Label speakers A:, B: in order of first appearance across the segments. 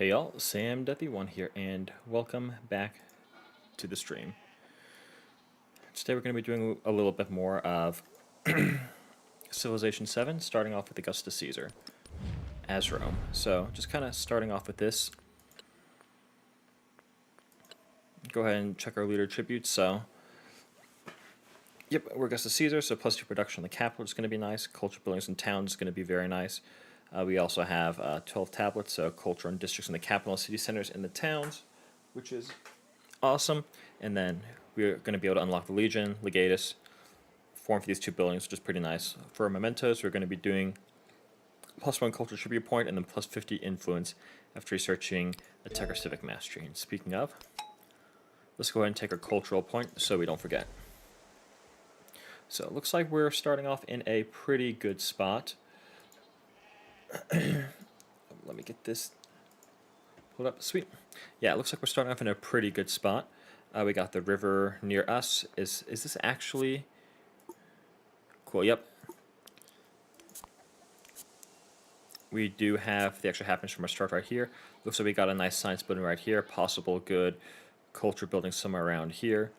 A: Hey y'all, Sam Duffy1 here, and welcome back to the stream. Today we're going to be doing a little bit more of Civilization 7, starting off with Augustus Caesar as Rome. So just kind of starting off with this. Go ahead and check our leader tributes. So, yep, we're Augustus Caesar, so +2 production on the capital is going to be nice. Culture buildings and towns is going to be very nice. We also have 12 tablets, so culture and districts in the capital, city centers in the towns, which is awesome. And then we're going to be able to unlock the Legion, Legatus, form for these two buildings, which is pretty nice. For mementos, we're going to be doing +1 culture tribute point and then +50 influence after researching a tech or civic mastery. And speaking of, let's go ahead and take our cultural point so we don't forget. So it looks like we're starting off in a pretty good spot. Let me get this pulled up. Sweet. Yeah, it looks like we're starting off in a pretty good spot. We got the river near us. Is this actually cool? Yep. We do have the extra happiness from our start right here. Looks like we got a nice science building right here. Possible good culture building somewhere around here.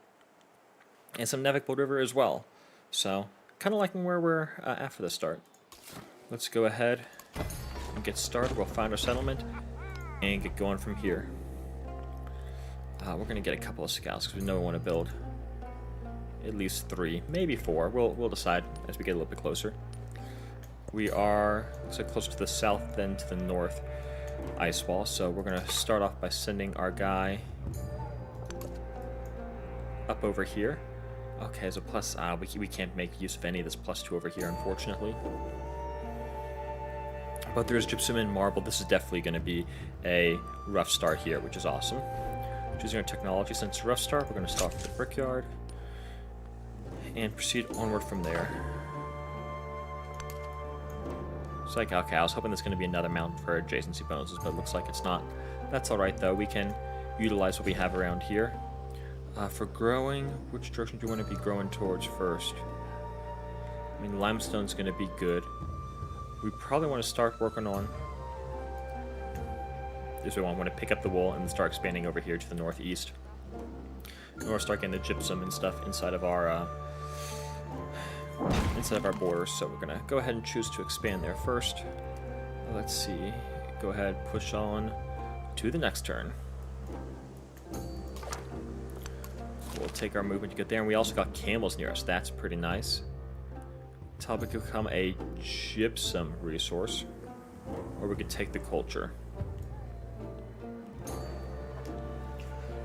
A: And some navigable river as well. So, kind of liking where we're at for the start. Let's go ahead and get started. We'll find our settlement and get going from here. We're going to get a couple of scouts because we know we want to build at least 3, maybe 4. We'll decide as we get a little bit closer. We are, looks like, closer to the south than to the north ice wall, so we're going to start off by sending our guy up over here. Okay, as a plus, we can't make use of any of this +2 over here, unfortunately. But there's gypsum and marble. This is definitely going to be a rough start here, which is awesome. Choosing our technology, since it's a rough start, we're going to start with the brickyard and proceed onward from there. It's like, okay, I was hoping there's going to be another mountain for adjacency bonuses, but it looks like it's not. That's alright though, we can utilize what we have around here. For growing, which direction do you want to be growing towards first? I mean, limestone's going to be good. We probably want to start working on this. We want to pick up the wool and start expanding over here to the northeast. And we'll start getting the gypsum and stuff inside of our borders. So we're gonna go ahead and choose to expand there first. Let's see. Go ahead, push on to the next turn. We'll take our movement to get there, and we also got camels near us. That's pretty nice. Topic could become a gypsum resource, or we could take the culture.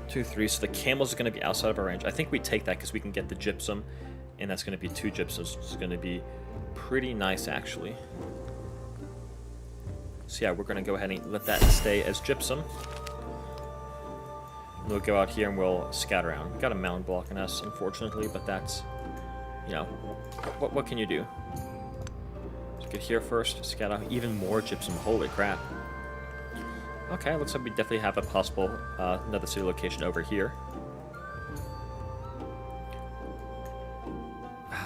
A: 2, 3. So the camels are going to be outside of our range. I think we take that because we can get the gypsum, and that's going to be 2 gypsums, which is going to be pretty nice actually. So yeah, we're going to go ahead and let that stay as gypsum. And we'll go out here and we'll scout around. We got a mountain blocking us, unfortunately, but that's, you know, what can you do? Let's get here first, scout out even more gypsum. Holy crap. Okay, looks like we definitely have a possible another city location over here.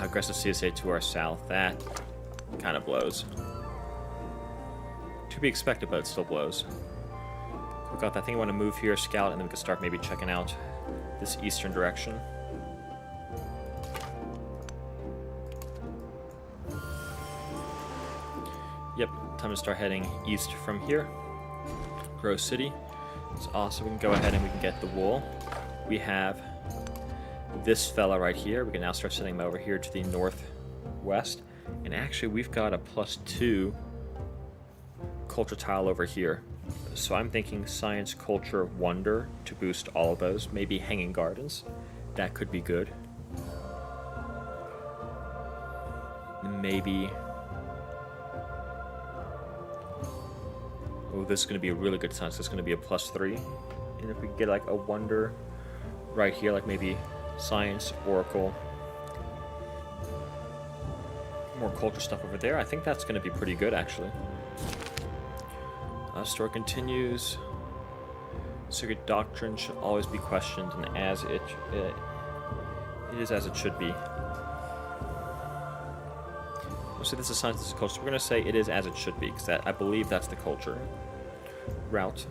A: Aggressive CSA to our south. That kind of blows. To be expected, but it still blows. We got that thing. I want to move here, scout, and then we can start maybe checking out this eastern direction. Yep, time to start heading east from here. Grow City. It's awesome. We can go ahead and we can get the wool. We have this fella right here. We can now start sending him over here to the northwest. And actually, we've got a +2 culture tile over here. So I'm thinking science, culture, wonder to boost all of those. Maybe hanging gardens. That could be good. Maybe. Oh, this is going to be a really good science. This is going to be a +3. And if we get like a wonder right here, like maybe science, oracle, more culture stuff over there, I think that's going to be pretty good actually. Story continues. Secret doctrine should always be questioned, and as it is as it should be. So this is science, this is culture. So we're going to say it is as it should be, because I believe that's the culture route.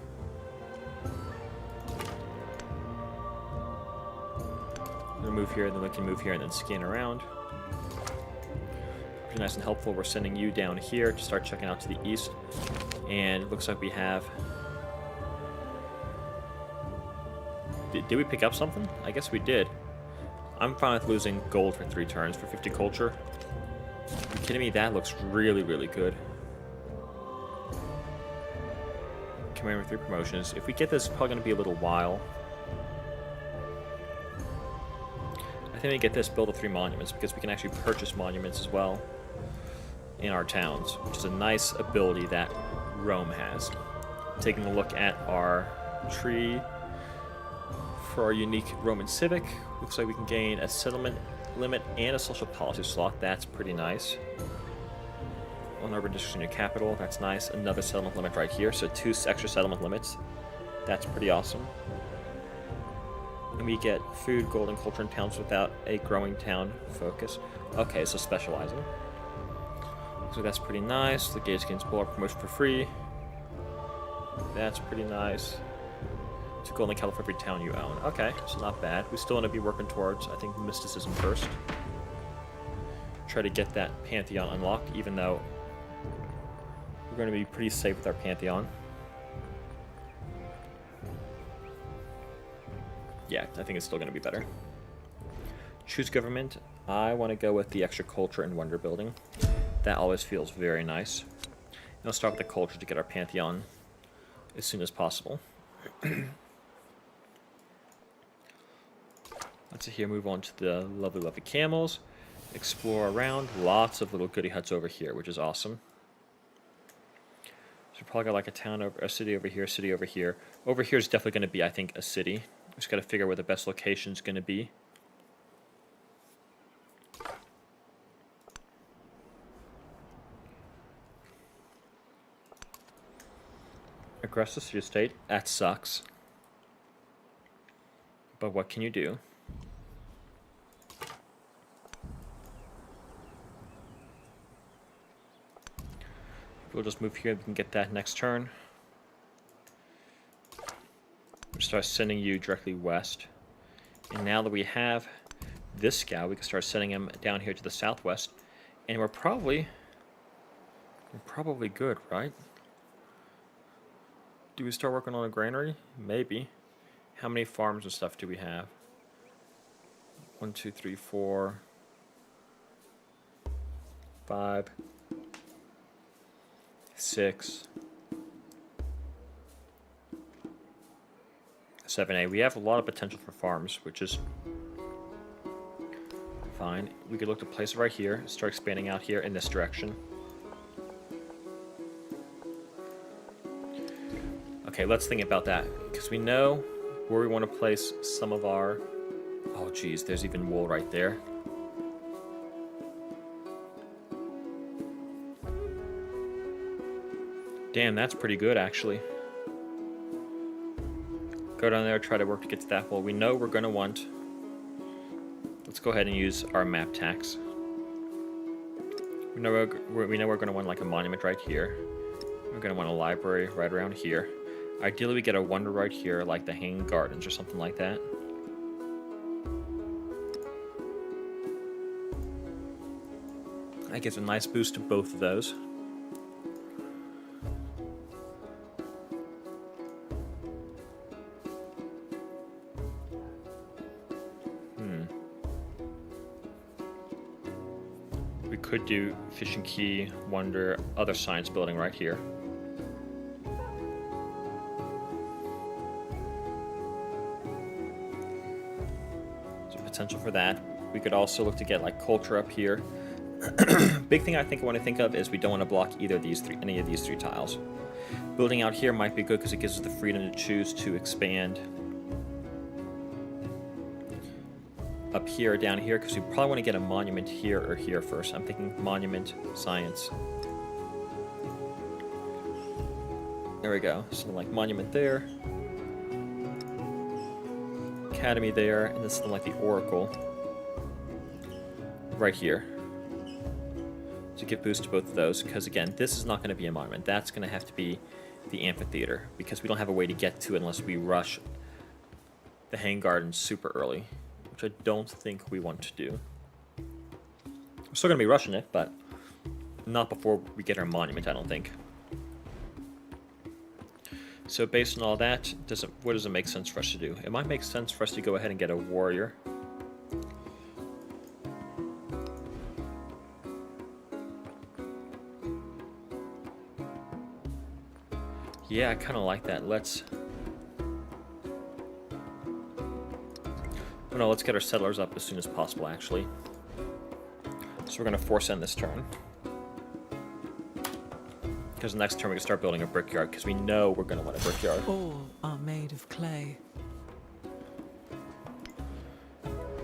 A: to move here, then we can move here and then scan around. Pretty nice and helpful. We're sending you down here to start checking out to the east. And it looks like we have... Did we pick up something? I guess we did. I'm fine with losing gold for 3 turns for 50 culture. Are you kidding me? That looks really, really good. Command with 3 promotions. If we get this, it's probably going to be a little while. I think we get this, build the 3 monuments, because we can actually purchase monuments as well in our towns, which is a nice ability that Rome has. Taking a look at our tree for our unique Roman civic, looks like we can gain a settlement limit and a social policy slot. That's pretty nice. 1 urban district in your capital, that's nice. Another settlement limit right here, so 2 extra settlement limits. That's pretty awesome. And we get food, gold, and culture in towns without a growing town focus. Okay, so specializing. So that's pretty nice. The gauge gains pull our promotion for free. That's pretty nice. 2 gold and cattle for every town you own. Okay, so not bad. We still want to be working towards, I think, mysticism first. Try to get that Pantheon unlocked, even though we're going to be pretty safe with our Pantheon. Yeah, I think it's still going to be better. Choose government. I want to go with the extra culture and wonder building. That always feels very nice. And I'll start with the culture to get our Pantheon as soon as possible. Let's see here, move on to the lovely, lovely camels. Explore around. Lots of little goody huts over here, which is awesome. So we probably got like a town over, a city over here, city over here. Over here is definitely going to be, I think, a city. Just got to figure out where the best location is going to be. Augustus, your state. That sucks. But what can you do? We'll just move here. We can get that next turn. We'll start sending you directly west. And now that we have this scout, we can start sending him down here to the southwest. And we're probably good, right? Do we start working on a granary? Maybe. How many farms and stuff do we have? 1, 2, 3, 4, 5, 6, 7, 8. We have a lot of potential for farms, which is fine. We could look to place it right here, start expanding out here in this direction. Okay, let's think about that, because we know where we want to place some of our... Oh, geez, there's even wool right there. Damn, that's pretty good, actually. Go down there, try to work to get to that wool. We know we're going to want... Let's go ahead and use our map tax. We know we're going to want like a monument right here. We're going to want a library right around here. Ideally, we get a wonder right here, like the Hanging Gardens or something like that. That gives a nice boost to both of those. We could do Fishing Key, Wonder, other science building right here. Potential for that. We could also look to get like culture up here. Big thing I want to think of is we don't want to block either of these any of these 3 tiles. Building out here might be good because it gives us the freedom to choose to expand up here or down here, because we probably want to get a monument here or here first. I'm thinking monument, science. There we go. So like monument there. Academy there, and this is like the Oracle right here to give boost to both of those, because again, this is not going to be a monument. That's going to have to be the amphitheater, because we don't have a way to get to it unless we rush the Hanging Gardens super early, which which I don't think we want to do. We're still going to be rushing it, but not before we get our monument, I don't think. So based on all that, what does it make sense for us to do? It might make sense for us to go ahead and get a warrior. Yeah, I kind of like that. Let's get our settlers up as soon as possible, actually. So we're going to force end this turn. Because the next turn we can start building a brickyard, because we know we're going to want a brickyard.
B: All are made of clay.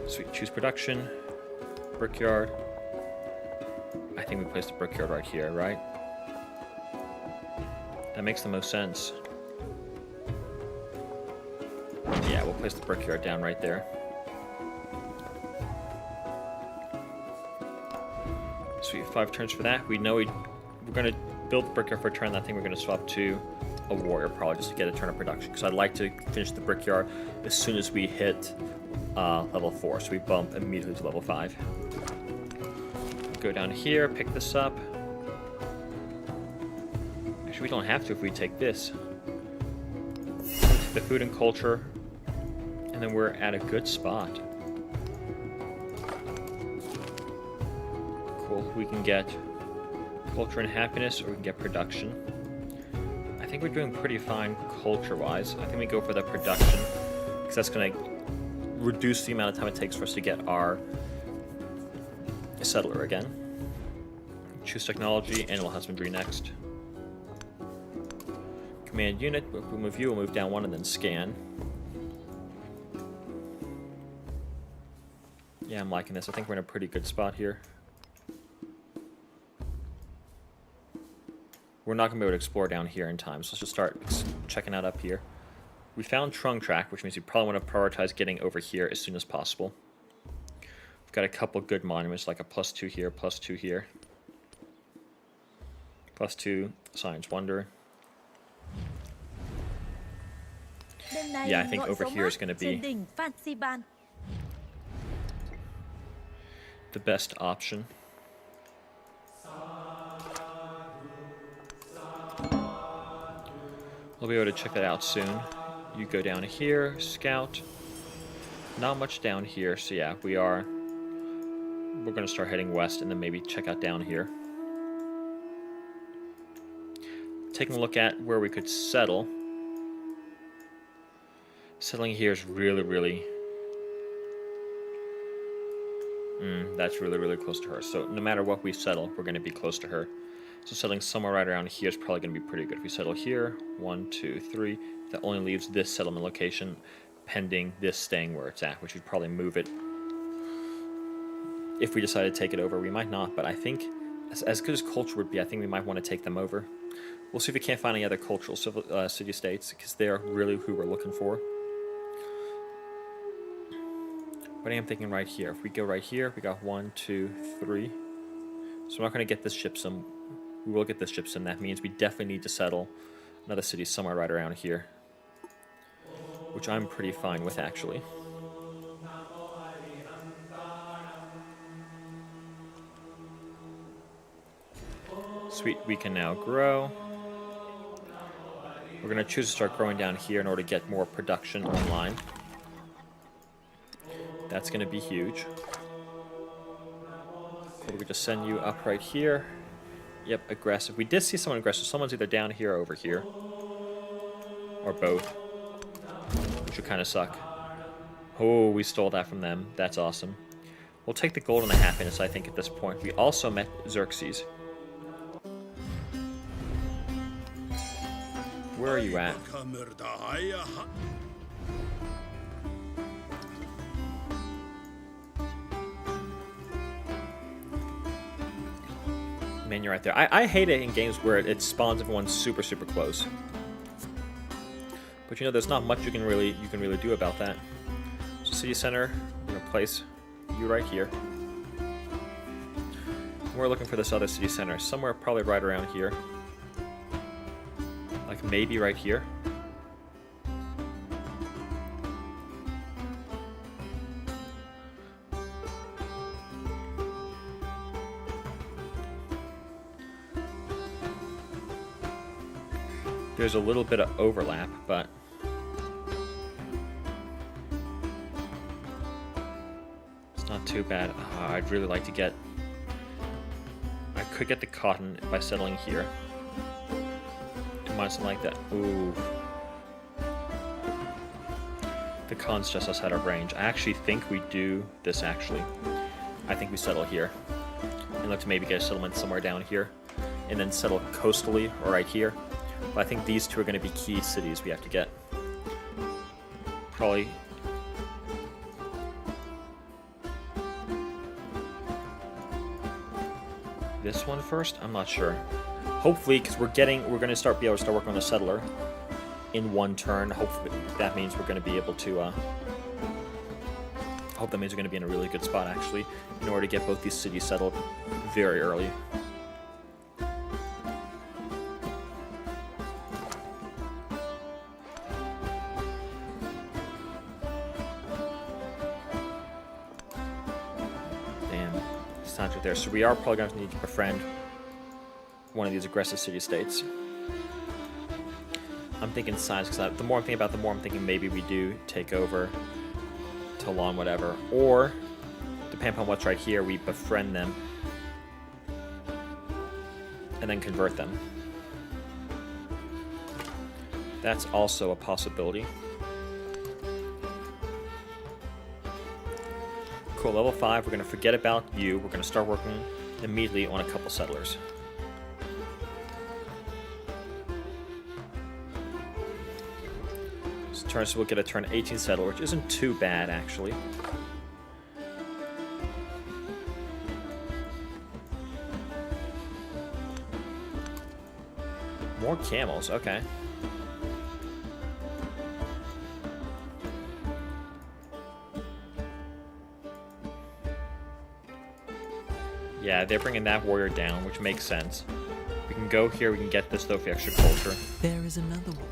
A: Sweet, choose production, brickyard. I think we place the brickyard right here, right? That makes the most sense. Yeah, we'll place the brickyard down right there. Sweet, 5 turns for that. We know we're going to build the brickyard for a turn. I think we're going to swap to a warrior probably just to get a turn of production, because I'd like to finish the brickyard as soon as we hit level 4, so we bump immediately to level 5. Go down here, pick this up. Actually, we don't have to if we take this. Take the food and culture, and then we're at a good spot. Cool. We can get culture and happiness, or we can get production. I think we're doing pretty fine culture-wise. I think we go for the production, because that's going to reduce the amount of time it takes for us to get our settler again. Choose technology, animal husbandry next. Command unit, we'll move you, we'll move down 1 and then scan. Yeah, I'm liking this. I think we're in a pretty good spot here. We're not going to be able to explore down here in time, so let's just start checking out up here. We found Trunk Track, which means we probably want to prioritize getting over here as soon as possible. We've got a couple good monuments, like a +2 here, +2 here. +2, Science Wonder. Yeah, I think over here is going to be the best option. We'll be able to check that out soon. You go down here, scout. Not much down here, so yeah, we're going to start heading west and then maybe check out down here. Taking a look at where we could settle. Settling here is really that's really close to her. So no matter what we settle, we're going to be close to her. So settling somewhere right around here is probably going to be pretty good. If we settle here, 1, 2, 3, that only leaves this settlement location pending this staying where it's at, which would probably move it. If we decide to take it over, we might not, but I think as good as culture would be, I think we might want to take them over. We'll see if we can't find any other cultural city-states, because they're really who we're looking for. But I am thinking right here. If we go right here, we got 1, 2, 3. So we're not going to get this gypsum. We will get this gypsum. That means we definitely need to settle another city somewhere right around here, which I'm pretty fine with, actually. Sweet, we can now grow. We're going to choose to start growing down here in order to get more production online. That's going to be huge. So we could just send you up right here. Yep, aggressive. We did see someone aggressive. Someone's either down here or over here. Or both. Which would kind of suck. Oh, we stole that from them. That's awesome. We'll take the gold and the happiness, I think, at this point. We also met Xerxes. Where are you at? Man, you're right there. I hate it in games where it spawns everyone super close. But you know, there's not much you can really do about that. So city center, we're gonna place you right here. We're looking for this other city center, somewhere probably right around here. Like maybe right here. There's a little bit of overlap, but it's not too bad. I'd really like to get... I could get the cotton by settling here. Might something like that. Ooh. The con's just outside our range. I actually think we do this, actually. I think we settle here. And look to maybe get a settlement somewhere down here. And then settle coastally, or right here. But I think these two are going to be key cities we have to get. Probably... this one first? I'm not sure. Hopefully, because we're going to start working on a settler in one turn. Hopefully, that means we're going to be able to. I hope that means we're going to be in a really good spot, actually, in order to get both these cities settled very early. Damn, it's not right there. So we are probably going to need to befriend one of these aggressive city-states. I'm thinking science, because the more I'm thinking about it, the more I'm thinking maybe we do take over Toulon, whatever. Or, depending upon what's right here, we befriend them and then convert them. That's also a possibility. Cool, level 5, we're going to forget about you. We're going to start working immediately on a couple settlers. So we'll get a turn 18 settler, which isn't too bad, actually. More camels, okay. Yeah, they're bringing that warrior down, which makes sense. We can go here, we can get this, though, for extra culture.
B: There is another one.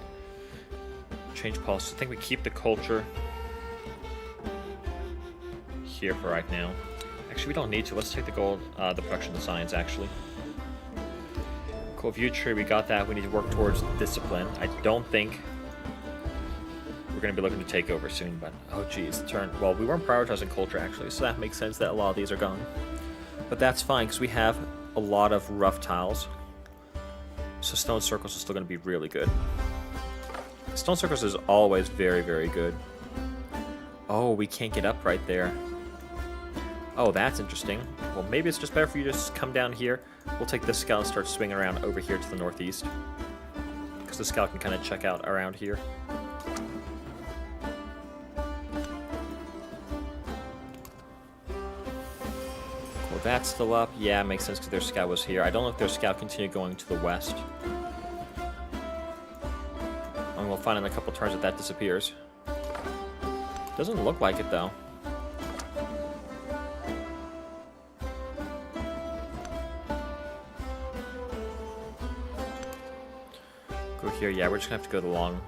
A: Change policy. I think we keep the culture here for right now. Actually, we don't need to. Let's take the gold, the production of science, actually. Cool. View tree, we got that. We need to work towards discipline. I don't think we're going to be looking to take over soon, but oh geez, turn. Well, we weren't prioritizing culture, actually, so that makes sense that a lot of these are gone. But that's fine, because we have a lot of rough tiles. So stone circles are still going to be really good. Stone circles is always very, very good. Oh, we can't get up right there. Oh, that's interesting. Well, maybe it's just better for you to just come down here. We'll take this scout and start swinging around over here to the northeast. Because the scout can kind of check out around here. Well, that's still up. Yeah, it makes sense because their scout was here. I don't know if their scout continued going to the west. And we'll find in a couple turns that that disappears. Doesn't look like it, though. Go here. Yeah, we're just gonna have to go the long,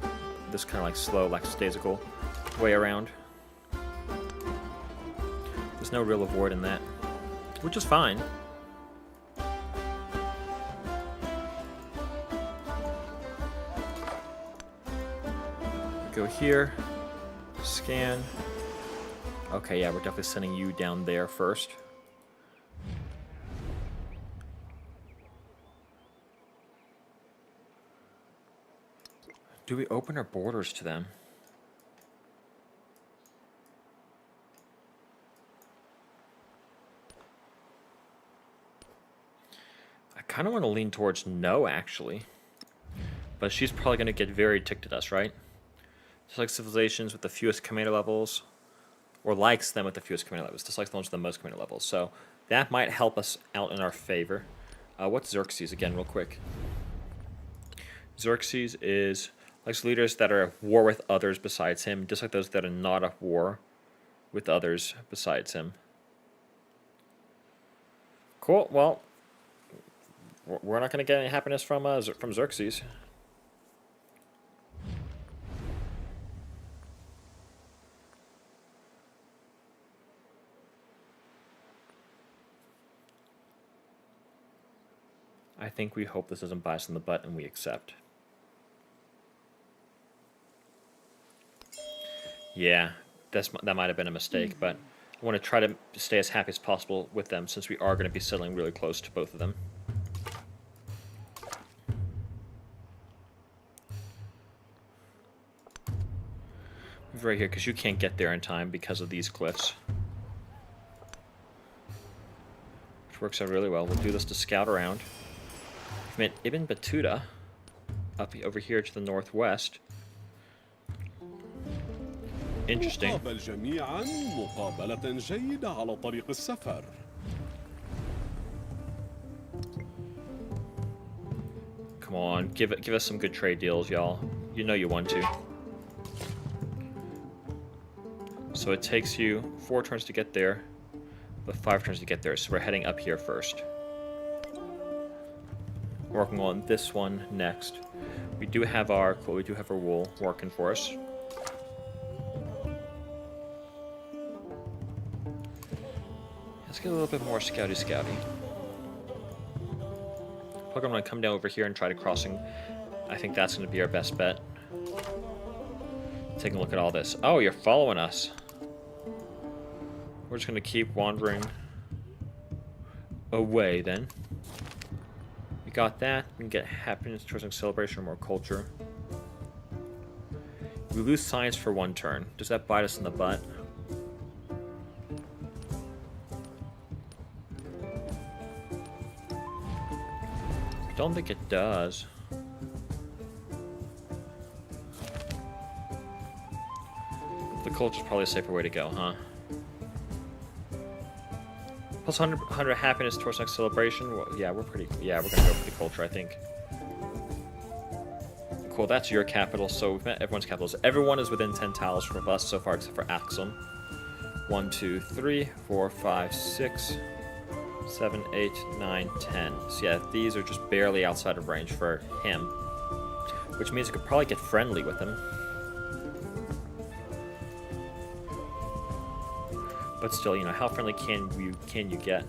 A: this kind of like slow, lackadaisical way around. There's no real avoid in that, which is fine. Go here, scan. Okay, yeah, we're definitely sending you down there first. Do we open our borders to them? I kind of want to lean towards no, actually. But she's probably going to get very ticked at us, right? Dislikes civilizations with the fewest commander levels, or likes them with the fewest commander levels. Dislikes the ones with the most commander levels. So that might help us out in our favor. What's Xerxes again, real quick? Xerxes is likes leaders that are at war with others besides him. Dislike those that are not at war with others besides him. Cool. Well, we're not going to get any happiness from Xerxes. I think we hope this doesn't bite us in the butt and we accept. Yeah, that might have been a mistake, but I want to try to stay as happy as possible with them since we are going to be settling really close to both of them. Move right here because you can't get there in time because of these cliffs. Which works out really well. We'll do this to scout around. We've met Ibn Battuta up over here to the northwest. Interesting.
C: نقابل جميعا مقابلة جيدة على طريق السفر.
A: Come on, give us some good trade deals, y'all. You know you want to. So it takes you 4 turns to get there, but 5 turns to get there. So we're heading up here first. Working on this one next. We do have our wool working for us. Let's get a little bit more scouty. I'm going to come down over here and try to crossing. I think that's going to be our best bet. Taking a look at all this. Oh, you're following us. We're just going to keep wandering away then. We got that. We can get happiness, tourism, celebration, or more culture. We lose science for 1 turn. Does that bite us in the butt? Don't think it does. The culture's probably a safer way to go, huh? Plus 100 happiness towards next celebration. Well, yeah, we're gonna go for the culture, I think. Cool, that's your capital. So we've met everyone's capitals. Everyone is within 10 tiles from us so far, except for Axum. 1, 2, 3, 4, 5, 6. 7, 8, 9, 10. So yeah, these are just barely outside of range for him. Which means we could probably get friendly with him. But still, you know, how friendly can you get?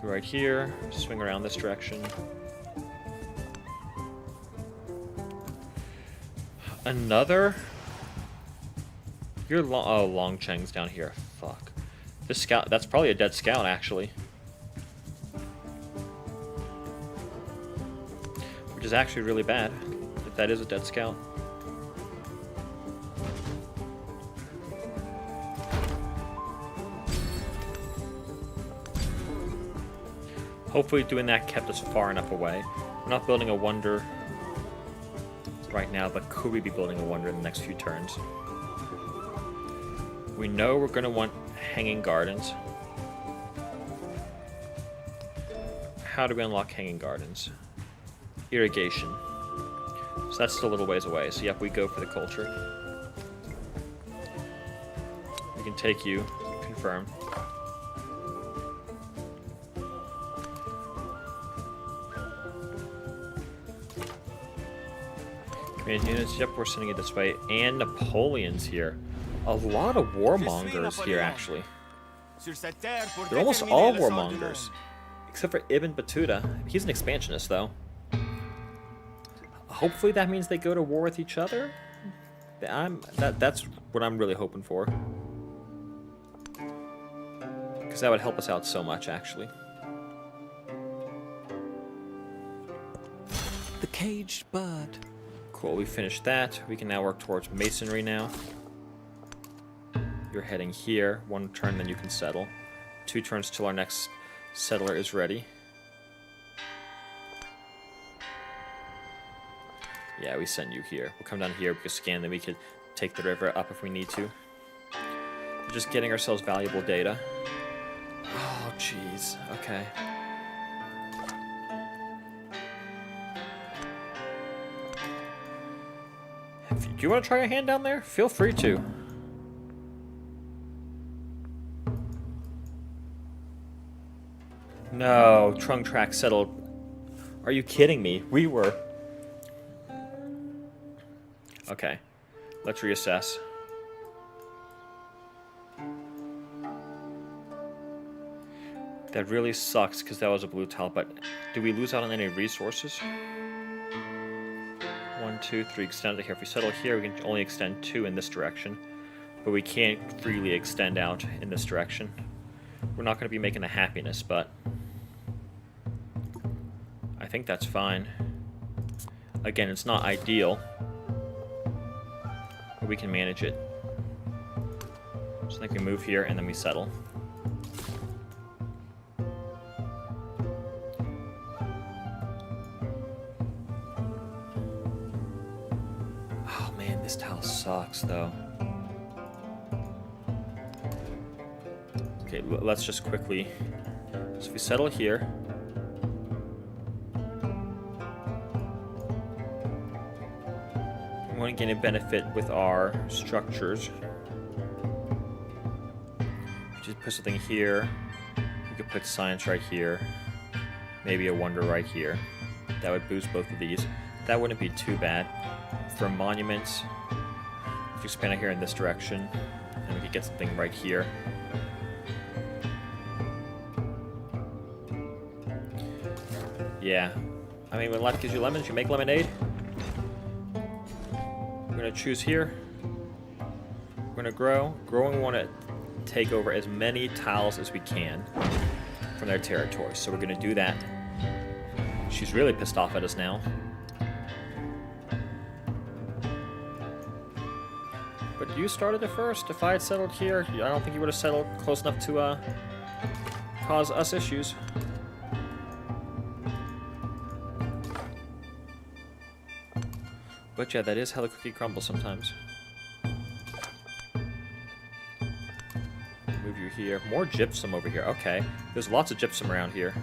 A: Go right here, swing around this direction. Another? Long Cheng's down here. Fuck. This scout, that's probably a dead scout, actually. Which is actually really bad, if that is a dead scout. Hopefully doing that kept us far enough away. We're not building a wonder right now, but could we be building a wonder in the next few turns? We know we're going to want hanging gardens. How do we unlock hanging gardens? Irrigation. So that's still a little ways away. So yep, we go for the culture. We can take you. Confirm. Command units, yep, we're sending it this way. And Napoleon's here. A lot of warmongers here, actually. They're almost all warmongers. Except for Ibn Battuta. He's an expansionist, though. Hopefully that means they go to war with each other? That's what I'm really hoping for. Because that would help us out so much, actually.
B: The caged bird.
A: Cool, we finished that. We can now work towards masonry now. You're heading here. 1 turn, then you can settle. 2 turns till our next settler is ready. Yeah, we send you here. We'll come down here, we can scan, then we could take the river up if we need to. We're just getting ourselves valuable data. Oh, jeez. Okay. Do you want to try your hand down there? Feel free to. No, trunk track settled. Are you kidding me? We were. Okay, let's reassess. That really sucks because that was a blue tile, but do we lose out on any resources? 1, 2, 3, extend it here. If we settle here, we can only extend 2 in this direction, but we can't freely extend out in this direction. We're not going to be making a happiness, but I think that's fine. Again, it's not ideal, but we can manage it. So I think we move here and then we settle. Oh man, this tile sucks though. Okay, let's just quickly. So if we settle here. We want to gain a benefit with our structures. Just put something here. We could put science right here. Maybe a wonder right here. That would boost both of these. That wouldn't be too bad. For monuments, if you expand it here in this direction, and we could get something right here. Yeah. I mean, when life gives you lemons, you make lemonade. We're going to choose here. We're going to grow. Growing, we want to take over as many tiles as we can from their territory. So we're going to do that. She's really pissed off at us now. But you started it first. If I had settled here, I don't think you would have settled close enough to cause us issues. But yeah, that is how the cookie crumbles sometimes. Move you here. More gypsum over here. Okay. There's lots of gypsum around here.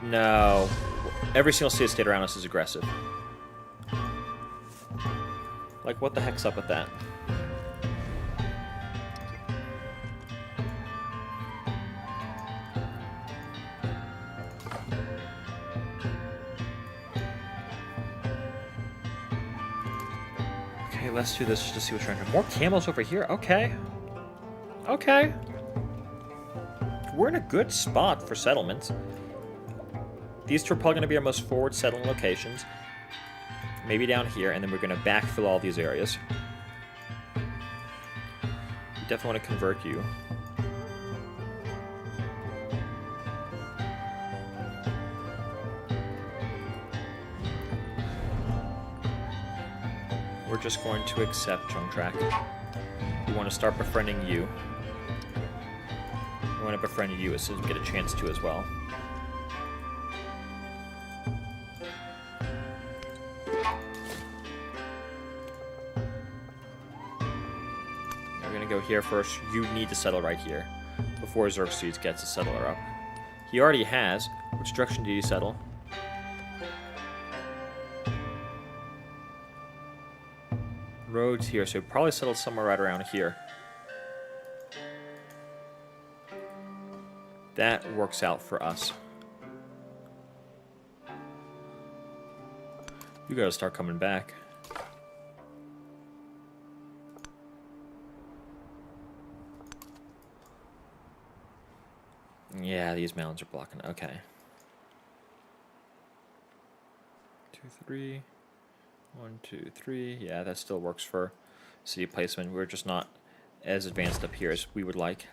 A: No. Every single city state around us is aggressive. Like, what the heck's up with that? Okay, let's do this just to see what's trying to. More camels over here. Okay. Okay. We're in a good spot for settlements. These two are probably going to be our most forward settling locations. Maybe down here, and then we're going to backfill all these areas. We definitely want to convert you. We're just going to accept Junk Track. We want to start befriending you. We want to befriend you as soon as we get a chance to as well. Go here first. You need to settle right here before Xerxes gets a settler up. He already has. Which direction did he settle? Roads here, so he'll probably settle somewhere right around here. That works out for us. You gotta start coming back. Yeah, these mountains are blocking. Okay. 2, 3. 1, 2, 3. Yeah, that still works for city placement. We're just not as advanced up here as we would like.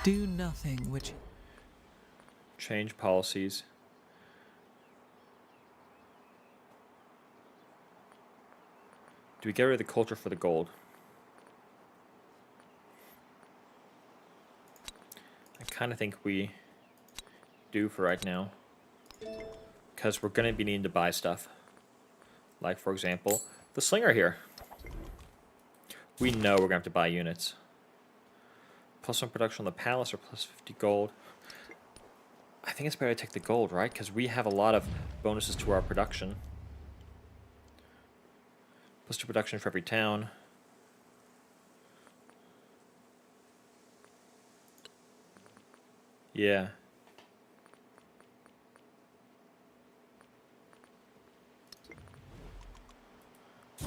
B: Do nothing which...
A: Change policies. Do we get rid of the culture for the gold? I kind of think we do for right now. Because we're going to be needing to buy stuff. Like, for example, the slinger here. We know we're going to have to buy units. +1 production on the palace or +50 gold. I think it's better to take the gold, right? Because we have a lot of bonuses to our production. +2 production for every town. Yeah. I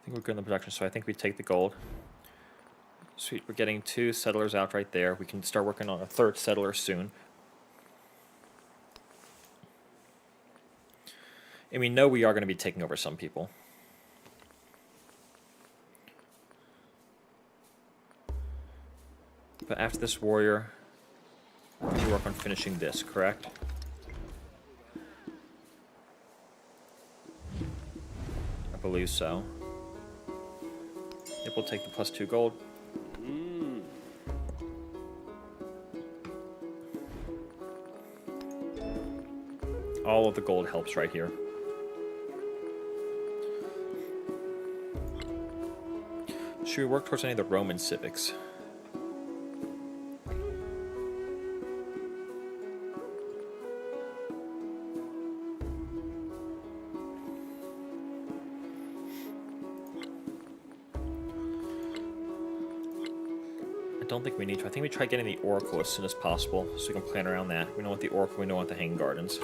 A: think we're good in the production, so I think we take the gold. Sweet, we're getting 2 settlers out right there. We can start working on a 3rd settler soon. And we know we are going to be taking over some people. But after this warrior, we work on finishing this, correct? I believe so. Yep, we'll take the +2 gold. All of the gold helps right here. Should we work towards any of the Roman civics? I don't think we need to. I think we try getting the Oracle as soon as possible, so we can plan around that. We don't want the Oracle, we don't want the Hanging Gardens.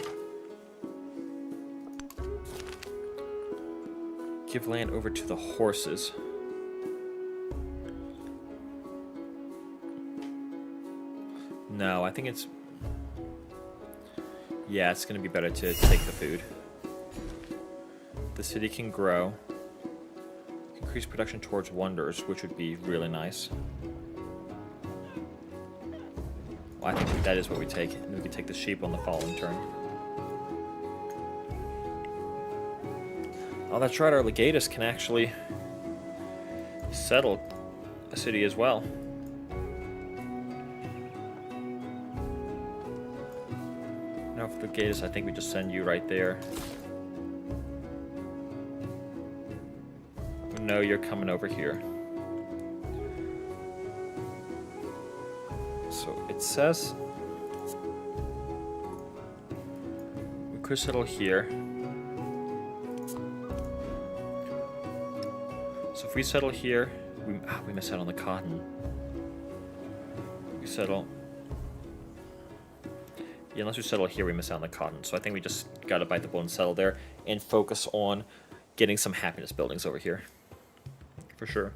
A: Give land over to the horses. No, I think it's... Yeah, it's going to be better to take the food. The city can grow. Increase production towards wonders, which would be really nice. Well, I think that is what we take. And we can take the sheep on the following turn. Oh, that's right, our legatus can actually settle a city as well. Now for legatus, I think we just send you right there. No, you're coming over here. So it says we could settle here. So if we settle here, we miss out on the cotton. We settle. Yeah, unless we settle here, we miss out on the cotton. So I think we just gotta bite the bullet and settle there and focus on getting some happiness buildings over here. For sure.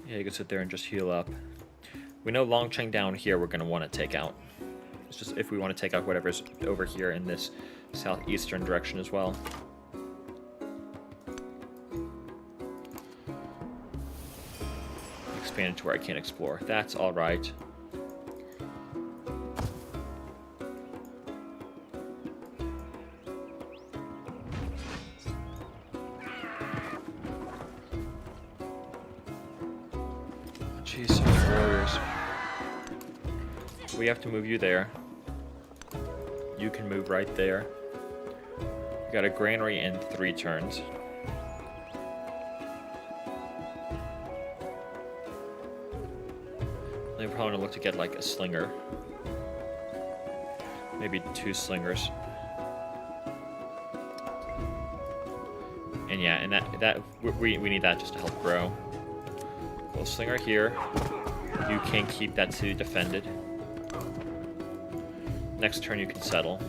A: Yeah, you can sit there and just heal up. We know Longcheng down here we're gonna want to take out. It's just if we want to take out whatever's over here in this southeastern direction as well. Expanded to where I can't explore. That's alright. Jeez, so many warriors. We have to move you there. You can move right there. We got a granary in 3 turns. They're probably gonna look to get like a slinger. Maybe 2 slingers. And yeah, and that we need that just to help grow. Cool, slinger here. You can keep that city defended. Next turn you can settle.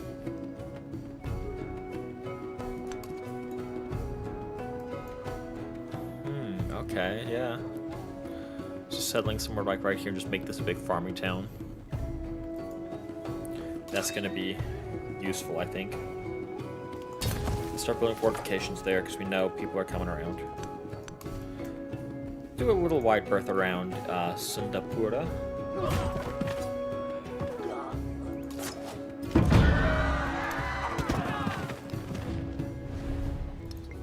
A: Okay, yeah. Just settling somewhere like right here and just make this a big farming town. That's gonna be useful, I think. Let's start building fortifications there because we know people are coming around. Do a little wide berth around Sundapura.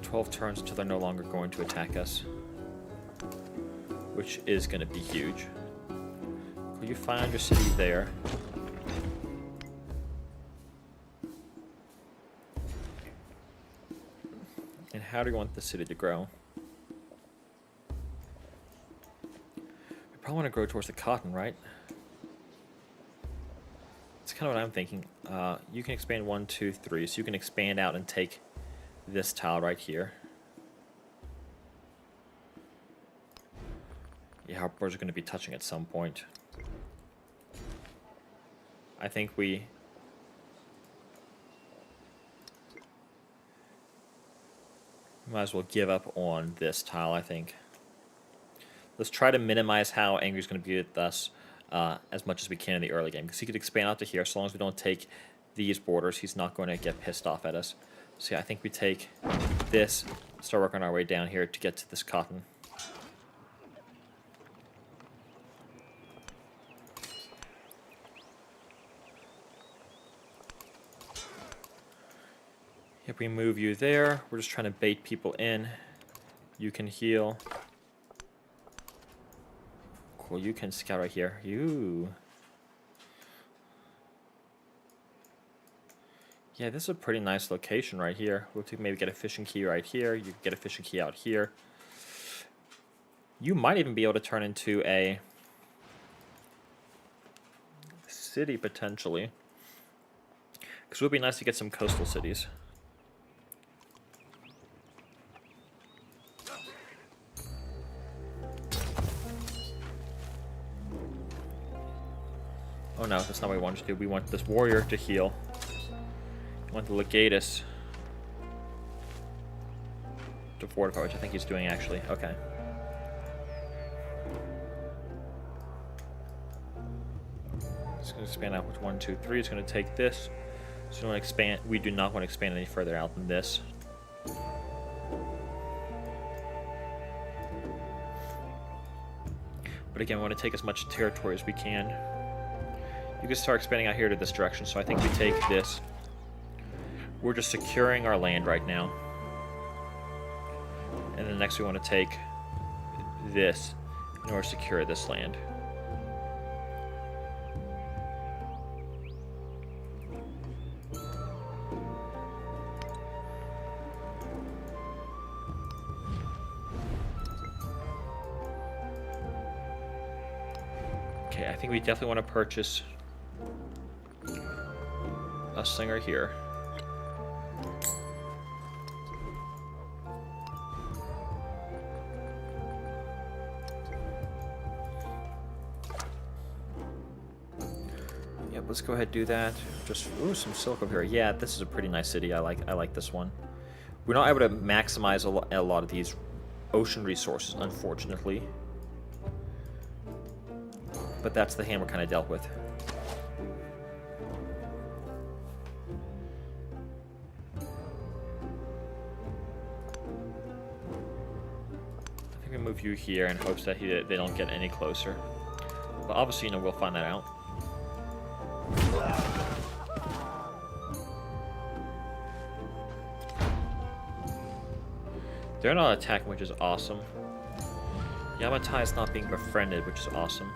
A: 12 turns until they're no longer going to attack us. Which is going to be huge. Could you find your city there? And how do you want the city to grow? We probably want to grow towards the cotton, right? That's kind of what I'm thinking. You can expand 1, 2, 3, so you can expand out and take this tile right here. Yeah, our boards are going to be touching at some point. I think we... Might as well give up on this tile, I think. Let's try to minimize how angry he's going to be with us as much as we can in the early game. Because he could expand out to here. So long as we don't take these borders, he's not going to get pissed off at us. So yeah, I think we take this, start working our way down here to get to this cotton. If we move you there, we're just trying to bait people in. You can heal. Cool, you can scout right here. Yeah, this is a pretty nice location right here. We'll maybe get a fishing key right here. You can get a fishing key out here. You might even be able to turn into a city, potentially. Because it would be nice to get some coastal cities. Oh no, that's not what we want to do. We want this warrior to heal. We want the legatus to fortify, which I think he's doing actually. Okay. It's going to expand out with 1, 2, 3. It's going to take this. So we want to expand. We do not want to expand any further out than this. But again, we want to take as much territory as we can. You can start expanding out here to this direction, so I think we take this. We're just securing our land right now. And then next we want to take this in order to secure this land. Okay, I think we definitely want to purchase a slinger here. Yep, let's go ahead and do that. Just some silk over here. Yeah, this is a pretty nice city. I like this one. We're not able to maximize a lot of these ocean resources, unfortunately. But that's the hand we're kind of dealt with. Move you here in hopes that they don't get any closer. But obviously, we'll find that out. They're not attacking, which is awesome. Yamatai is not being befriended, which is awesome.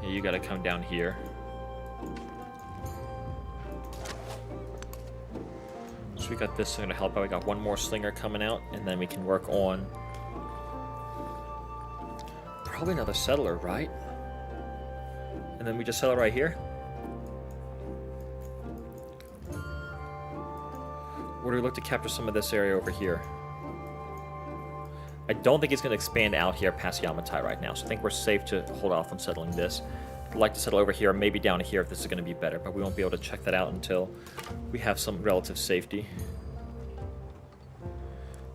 A: Yeah, you gotta come down here. We got this going to help out. We got one more slinger coming out, and then we can work on probably another settler, right? And then we just settle right here. Or do we look to capture some of this area over here? I don't think it's going to expand out here past Yamatai right now, so I think we're safe to hold off on settling this. I'd like to settle over here, maybe down here if this is going to be better, but we won't be able to check that out until we have some relative safety.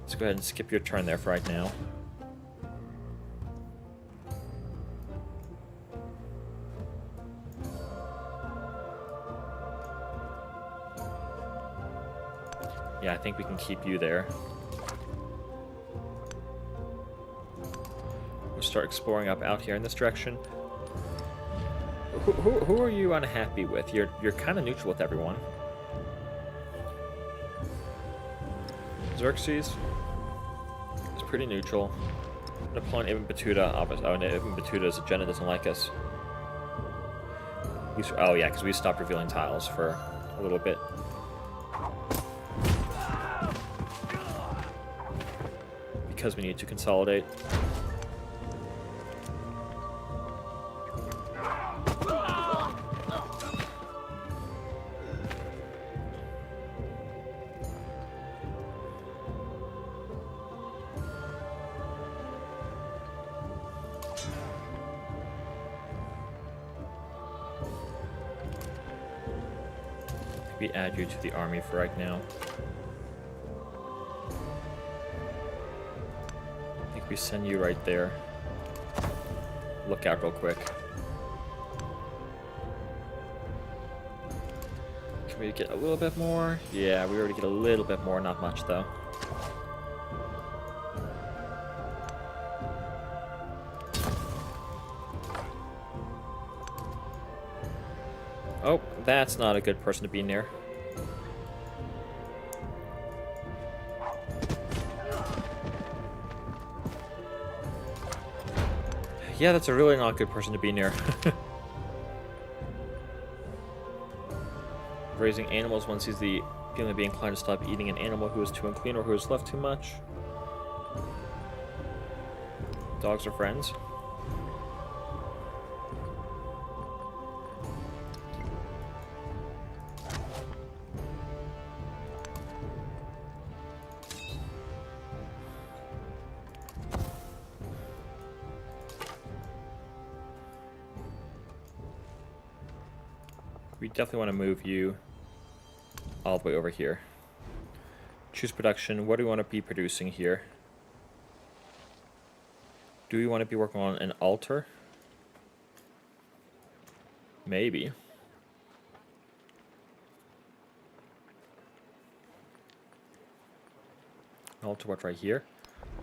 A: Let's go ahead and skip your turn there for right now. Yeah, I think we can keep you there. We'll start exploring up out here in this direction. Who are you unhappy with? You're kind of neutral with everyone. Xerxes is pretty neutral. Napoleon Ibn Battuta, Ibn Battuta's agenda doesn't like us. Oh yeah, because we stopped revealing tiles for a little bit. Because we need to consolidate. We add you to the army for right now. I think we send you right there. Look out real quick. Can we get a little bit more? Yeah, we already get a little bit more, not much though. Oh, that's not a good person to be near. Yeah, that's a really not good person to be near. Raising animals, one sees the feeling of being inclined to stop eating an animal who is too unclean or who has left too much. Dogs are friends. We definitely want to move you all the way over here. Choose production. What do we want to be producing here? Do we want to be working on an altar? Maybe. An altar what, right here?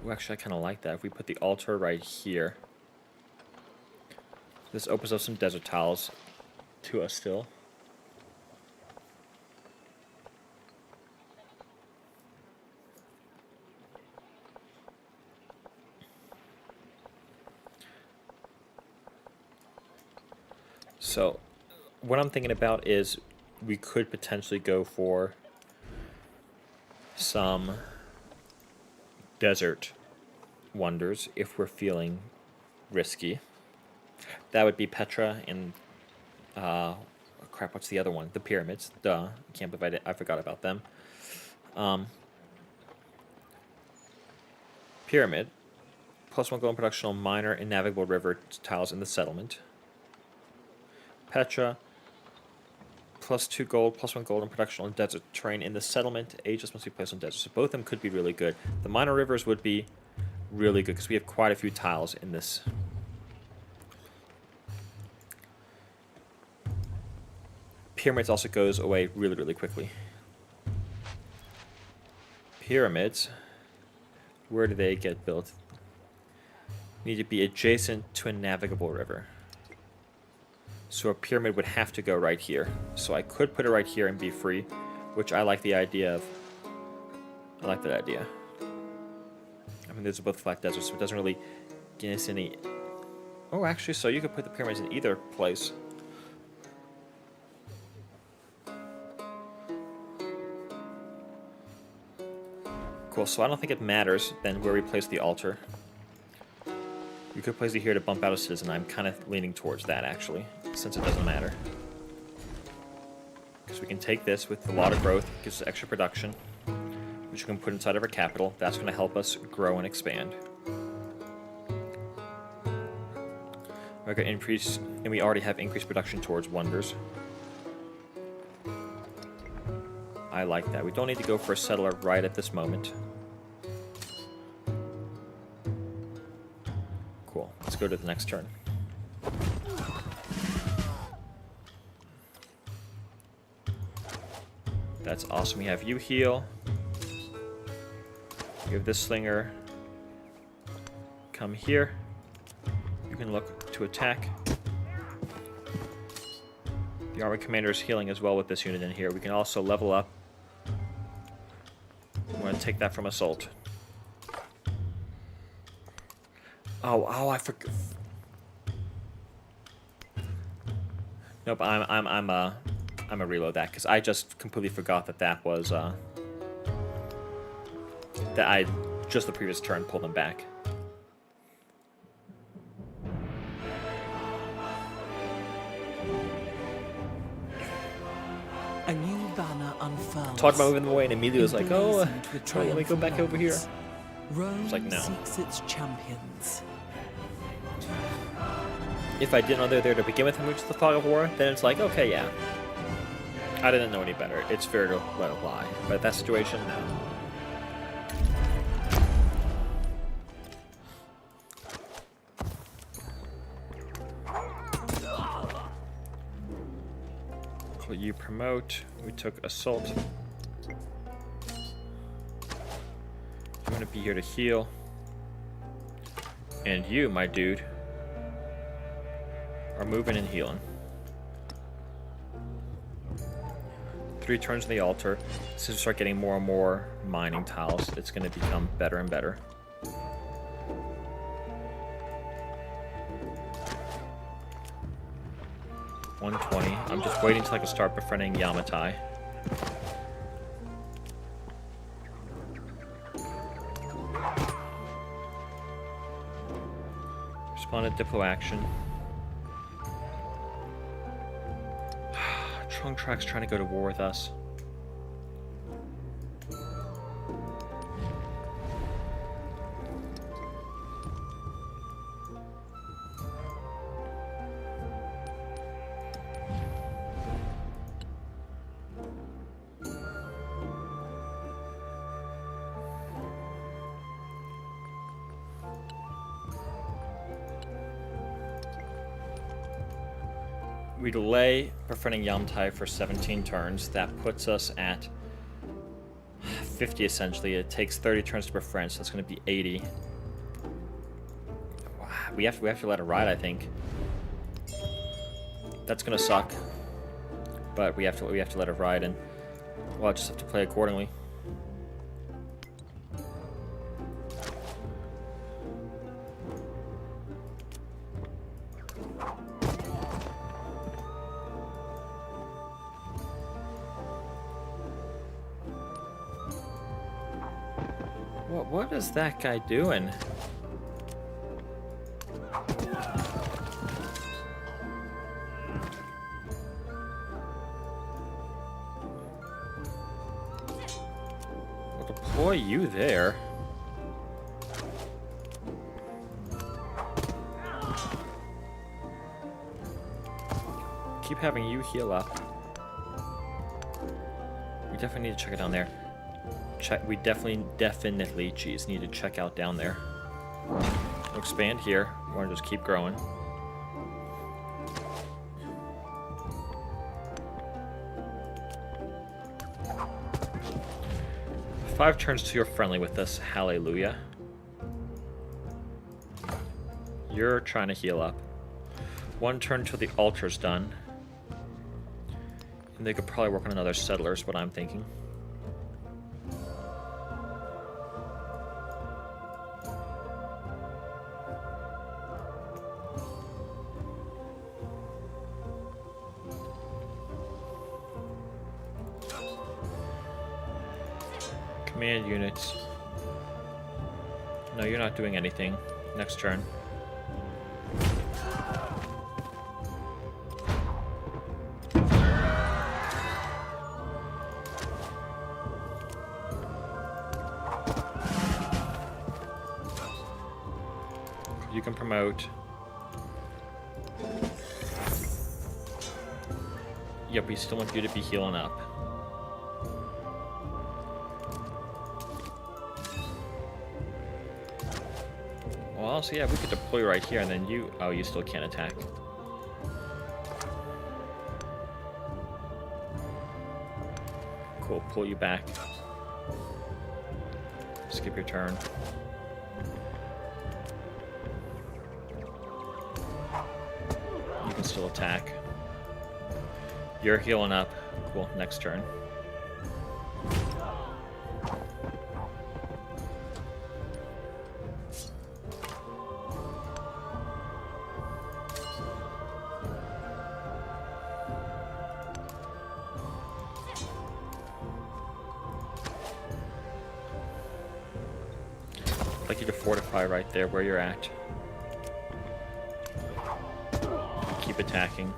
A: Ooh, actually, I kind of like that. If we put the altar right here, this opens up some desert tiles to us still. So, what I'm thinking about is we could potentially go for some desert wonders if we're feeling risky. That would be Petra and, crap, what's the other one? The pyramids. Duh. Can't believe I forgot about them. Pyramid. +1 gold in production on minor and navigable river tiles in the settlement. Petra, +2 gold, +1 gold in production on desert terrain in the settlement. Aegis must be placed on desert. So both of them could be really good. The minor rivers would be really good because we have quite a few tiles in this. Pyramids also goes away really, really quickly. Pyramids, where do they get built? Need to be adjacent to a navigable river. So a pyramid would have to go right here. So I could put it right here and be free, which I like the idea of. I like that idea. I mean, these are both flat deserts, so it doesn't really get us any... Oh, actually, so you could put the pyramids in either place. Cool, so I don't think it matters then where we place the altar. We could place it here to bump out a citizen. I'm kind of leaning towards that, actually, since it doesn't matter. Because we can take this with a lot of growth, gives us extra production, which we can put inside of our capital. That's going to help us grow and expand. We're going to increase, and we already have increased production towards wonders. I like that. We don't need to go for a settler right at this moment. Cool. Let's go to the next turn. That's awesome. We have you heal. We have this slinger. Come here. You can look to attack. The army commander is healing as well with this unit in here. We can also level up. I'm going to take that from assault. Oh, I forgot. Nope, I'm a reload that because I just completely forgot that was that I just the previous turn pulled them back.
B: A new banner unfurls.
A: Talked about moving them away, and Amelia was like, "Oh, let me go back over here."
B: Rome
A: It's like, no.
B: seeks its champions.
A: If I didn't know they were there to begin with and moved to the fog of war, then it's like, okay, yeah. I didn't know any better. It's fair to let it lie. But at that situation, no. Cool, you promote. We took assault. You want to be here to heal. And you, my dude, are moving and healing. 3 turns on the altar. Since we start getting more and more mining tiles, it's going to become better and better. $120. I'm just waiting till I can start befriending Yamatai. Respond to Diplo action. Trunk Track's trying to go to war with us. We delay befriending Yamtai for 17 turns. That puts us at 50 essentially. It takes 30 turns to befriend, so that's going to be 80. We have to let it ride, I think. That's going to suck, but we have to let it ride, and we'll just have to play accordingly. What is that guy doing? We'll deploy you there. Keep having you heal up. We definitely need to check it down there. We definitely, geez, need to check out down there. We'll expand here. We want to just keep growing. Five turns till you're friendly with us. Hallelujah. You're trying to heal up. 1 turn till the altar's done. And they could probably work on another settler is what I'm thinking. Command units. No, you're not doing anything. Next turn. You can promote. Yep, we still want you to be healing up. Well, so yeah, we could deploy right here, and then you... Oh, you still can't attack. Cool, pull you back. Skip your turn. You can still attack. You're healing up. Cool, next turn. I'd like you to fortify right there where you're at. Keep attacking.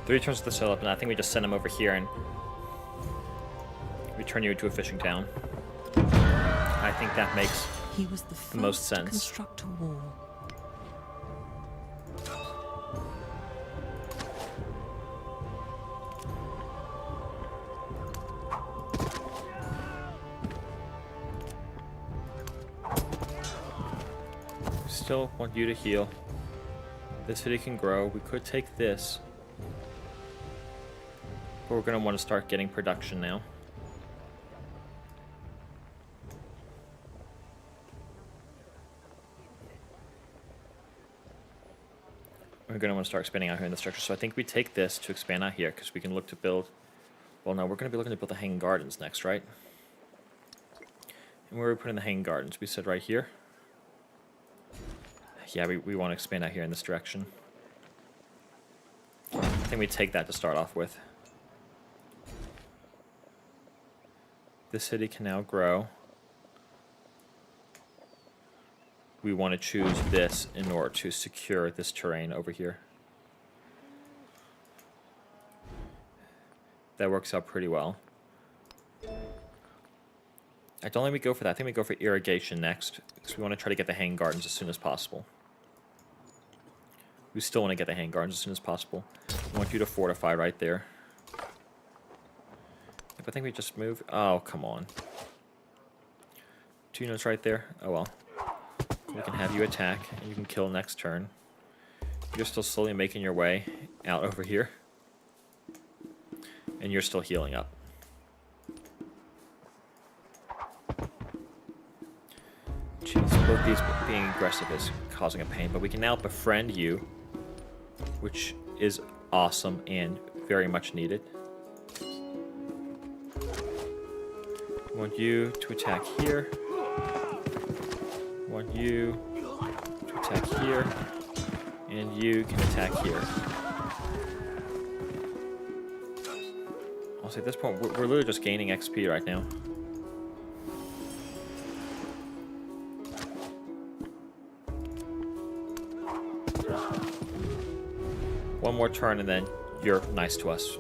A: 3 turns to the setup, and I think we just send him over here and we turn you into a fishing town. I think that makes
B: He was the first
A: most sense.
B: to construct a wall.
A: still want you to heal. This city can grow. We could take this. But we're going to want to start getting production now. We're going to want to start expanding out here in the structure. So I think we take this to expand out here because we can look to build... Well, no, we're going to be looking to build the hanging gardens next, right? And where are we putting the hanging gardens? We said right here. Yeah, we want to expand out here in this direction. I think we take that to start off with. This city can now grow. We want to choose this in order to secure this terrain over here. That works out pretty well. I don't think we go for that. I think we go for irrigation next, because we want to try to get the hanging gardens as soon as possible. We still want to get the hanging gardens as soon as possible. I want you to fortify right there. I think we just move. Oh, come on. 2 units right there. Oh well. We can have you attack, and you can kill next turn. You're still slowly making your way out over here. And you're still healing up. Jeez, both these being aggressive is causing a pain, but we can now befriend you, which is awesome and very much needed. I want you to attack here. I want you to attack here. And you can attack here. Honestly, at this point, we're literally just gaining XP right now. One more turn and then you're nice to us.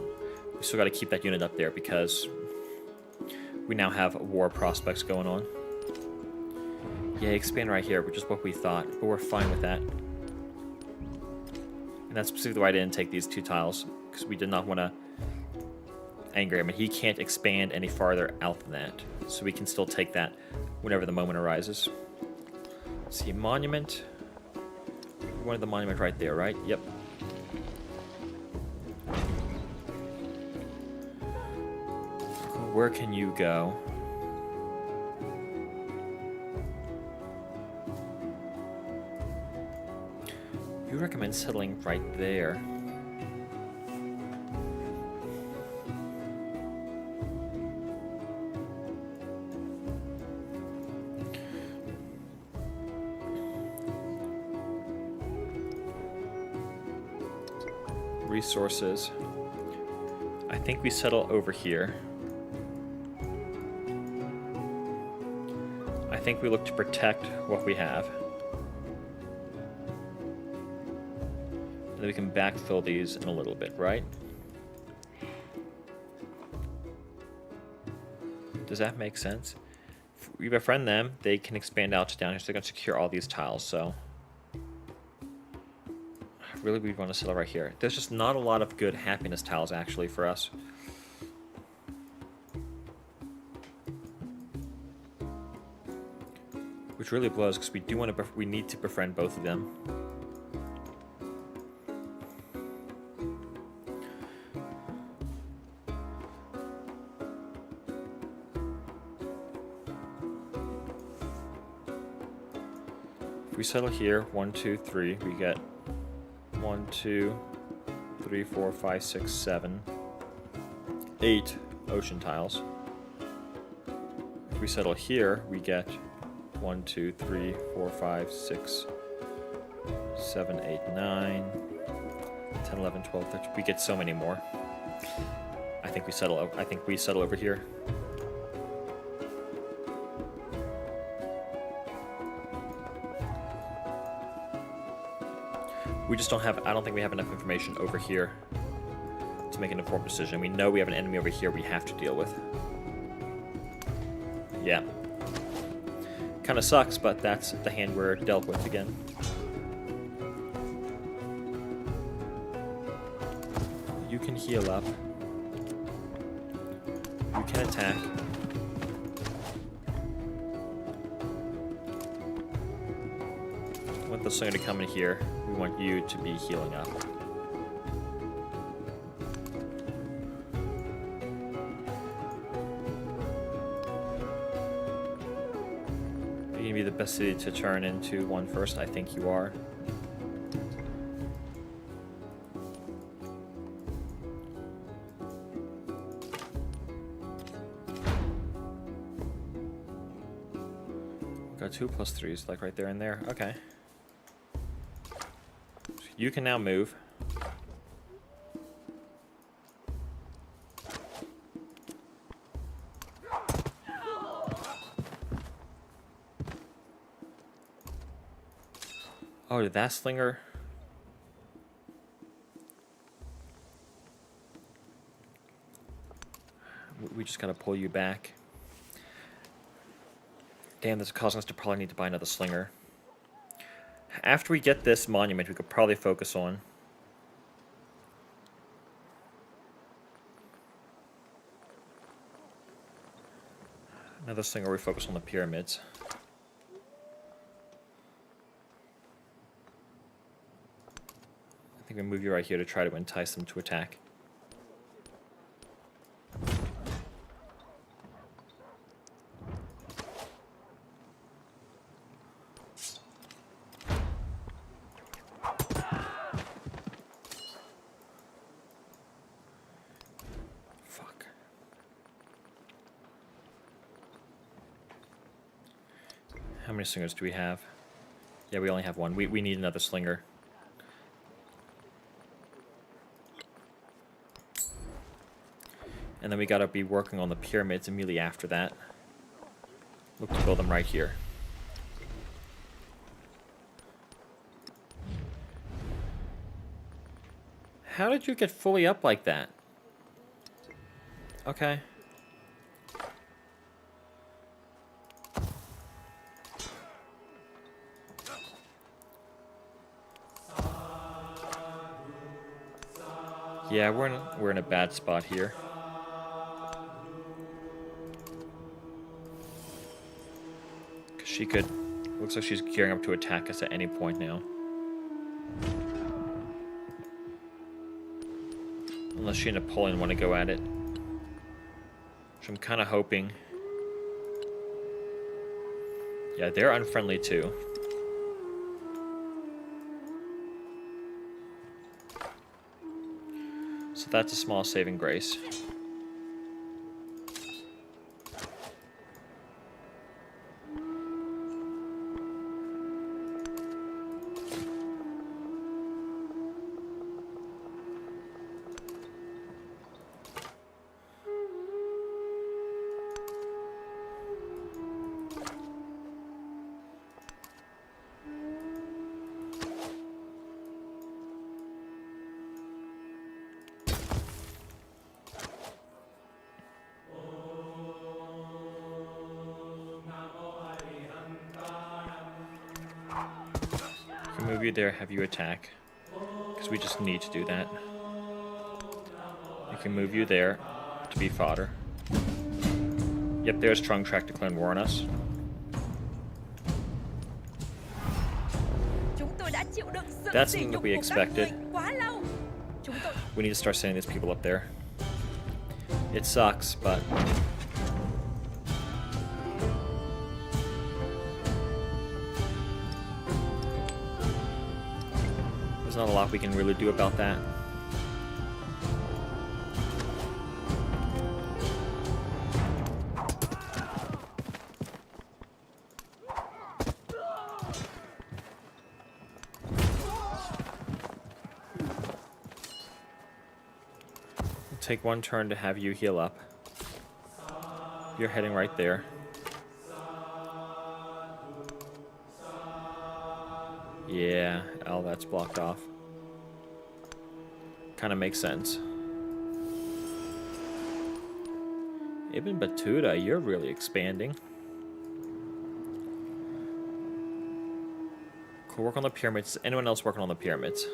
A: We still got to keep that unit up there because we now have war prospects going on. Yeah, expand right here, which is what we thought, but we're fine with that. And that's specifically why I didn't take these 2 tiles, because we did not want to anger him, and he can't expand any farther out than that. So we can still take that whenever the moment arises. Let's see, monument. We wanted the monument right there, right? Yep. Where can you go? You recommend settling right there. Resources. I think we settle over here. I think we look to protect what we have. And then we can backfill these in a little bit, right? Does that make sense? If we befriend them, they can expand out to down here, so they're going to secure all these tiles, so... Really, we want to settle right here. There's just not a lot of good happiness tiles, actually, for us. Which really blows, because we do want to... We need to befriend both of them. If we settle here, 1, 2, 3, we get 1, 2, 3, 4, 5, 6, 7, 8 ocean tiles. If we settle here, we get 1, 2, 3, 4, 5, 6, 7, 8, 9, 10, 11, 12, 13. We get so many more. I think we settle over here. We just don't have, I don't think we have enough information over here to make an informed decision. We know we have an enemy over here we have to deal with. Yeah. Kind of sucks, but that's the hand we're dealt with again. You can heal up. You can attack. I want the slinger to come in here. We want you to be healing up. Are you gonna be the best city to turn into one first? I think you are. Got 2 plus 3s, like right there and there. Okay. You can now move. Oh, did that slinger? We just gotta pull you back. Damn, this is causing us to probably need to buy another slinger. After we get this monument, we could probably focus on. Another slinger, we focus on the pyramids. I think we move you right here to try to entice them to attack. How many slingers do we have? Yeah, we only have one. We need another slinger. And then we gotta be working on the pyramids immediately after that. Look to build them right here. How did you get fully up like that? Okay. Yeah, we're in a bad spot here. Cause she could. Looks like she's gearing up to attack us at any point now. Unless she and Napoleon want to go at it. Which I'm kind of hoping. Yeah, they're unfriendly too. So that's a small saving grace. Move you there, have you attack. Because we just need to do that. I can move you there to be fodder. Yep, there's Trung Track to declare war on us. That's something that we expected. We need to start sending these people up there. It sucks, but... there's not a lot we can really do about that. We'll take one turn to have you heal up. You're heading right there. Yeah, oh, that's blocked off. Kind of makes sense. Ibn Battuta, you're really expanding. Cool, work on the pyramids. Anyone else working on the pyramids?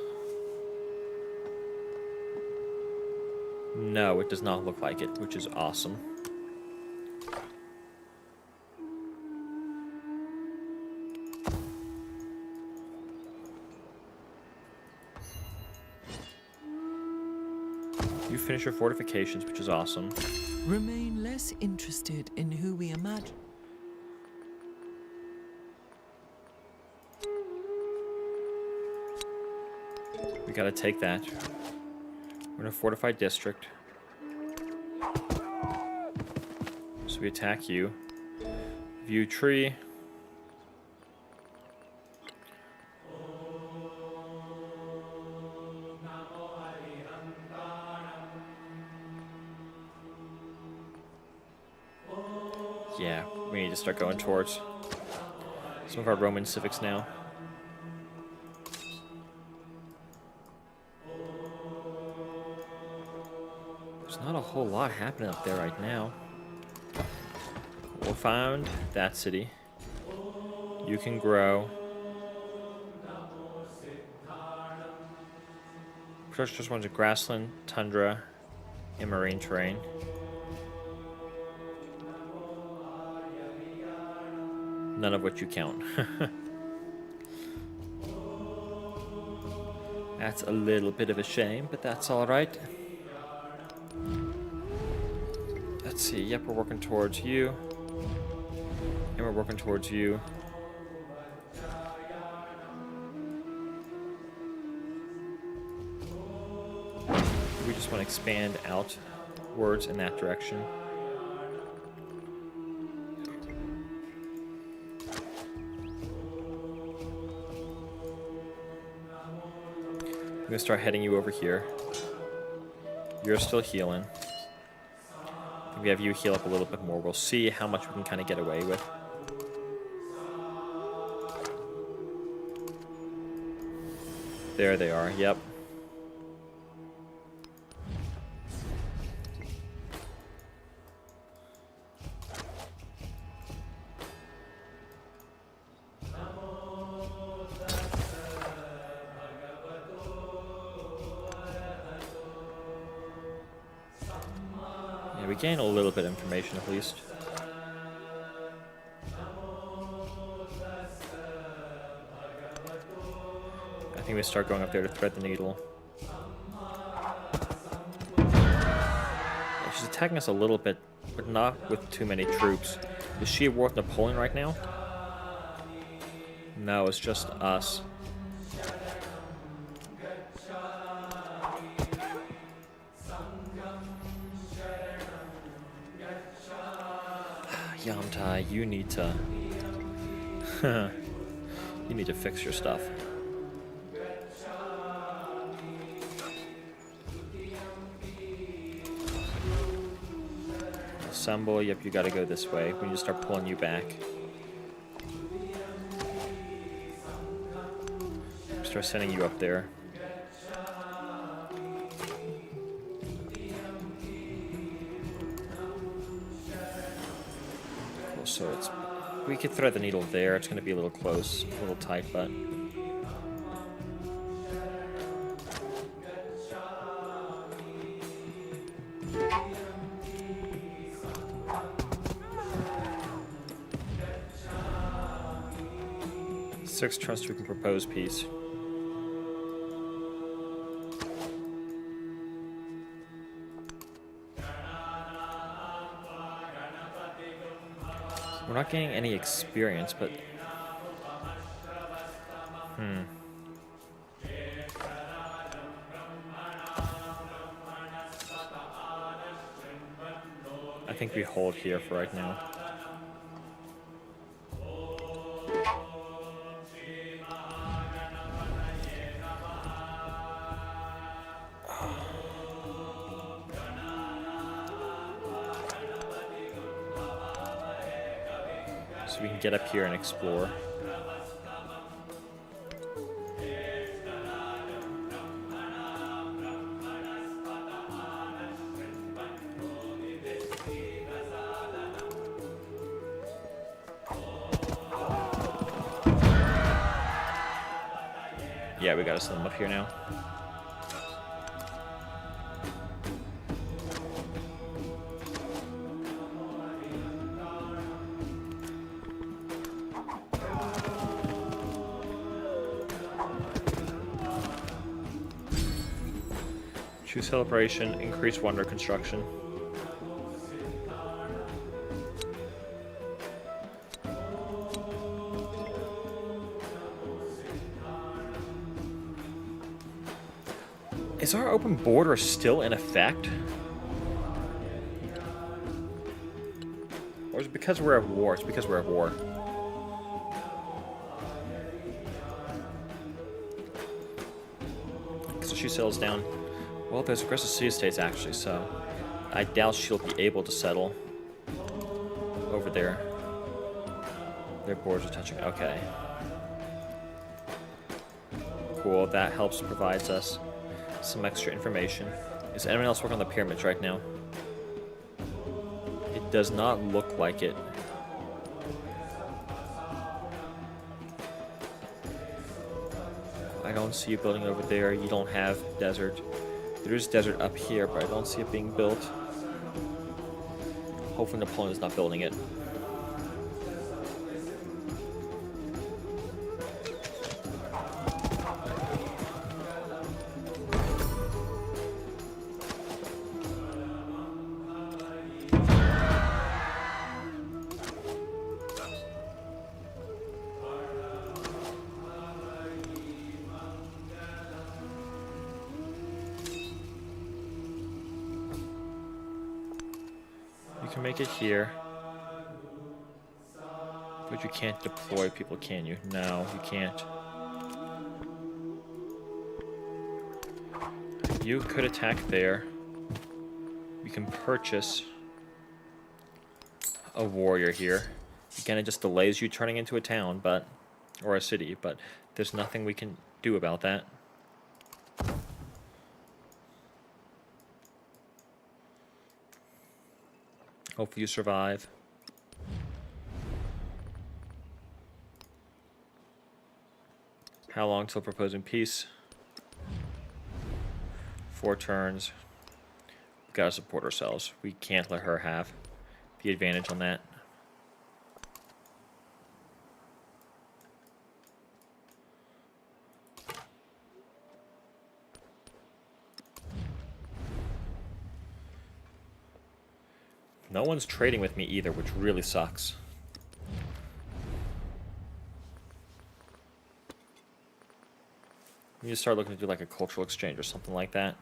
A: No, it does not look like it, which is awesome. You finish your fortifications, which is awesome.
B: Remain less interested in who we imagine.
A: We gotta take that. We're in a fortified district. So we attack you. View tree. Yeah, we need to start going towards some of our Roman civics now. There's not a whole lot happening up there right now. We'll found that city. You can grow. Production just wants a grassland, tundra, and marine terrain. None of which you count. That's a little bit of a shame, but that's alright. Let's see, yep, we're working towards you. And we're working towards you. We just want to expand outwards in that direction. I'm gonna start heading you over here. You're still healing. If we have you heal up a little bit more, we'll see how much we can kind of get away with. There they are, yep. Yeah, we gain a little bit of information at least. I think we start going up there to thread the needle. Yeah, she's attacking us a little bit, but not with too many troops. Is she at war with Napoleon right now? No, it's just us. Yamtai, you need to... you need to fix your stuff. Assemble, yep, you gotta go this way. We need to start pulling you back. Start sending you up there. So it's, we could thread the needle there. It's going to be a little close, a little tight, but six turns we can propose peace. We're not getting any experience, but... I think we hold here for right now. So we can get up here and explore. Yeah, we gotta send them up here now. Choose celebration, increase wonder construction. Is our open border still in effect? Or is it because we're at war? It's because we're at war. So she settles down. Well, there's aggressive sea states actually, so I doubt she'll be able to settle over there. Their borders are touching. Okay. Cool. That helps, provides us some extra information. Is anyone else working on the pyramids right now? It does not look like it. I don't see you building over there. You don't have desert. There is desert up here, but I don't see it being built. Hopefully Napoleon is not building it. You can make it here. But you can't deploy people, can you? No, you can't. You could attack there. You can purchase a warrior here. Again, it just delays you turning into a town, but or a city, but there's nothing we can do about that. Hopefully you survive. How long till proposing peace? 4 turns. We gotta support ourselves. We can't let her have the advantage on that. No one's trading with me either, which really sucks. We need to start looking to do like a cultural exchange or something like that.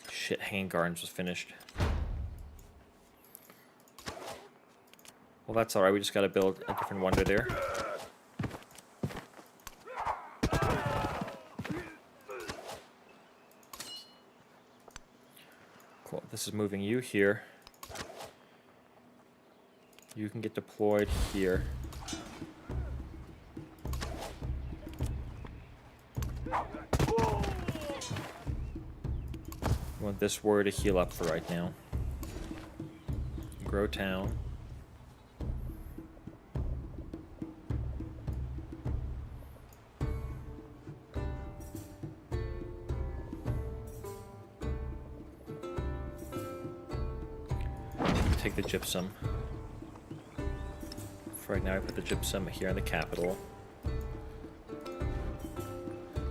A: Shit, Hanging Gardens was finished. Well, that's alright, we just gotta build a different wonder there. Cool, this is moving you here. You can get deployed here. We want this warrior to heal up for right now. Grow town. Take the gypsum. For right now, I put the gypsum here in the capital.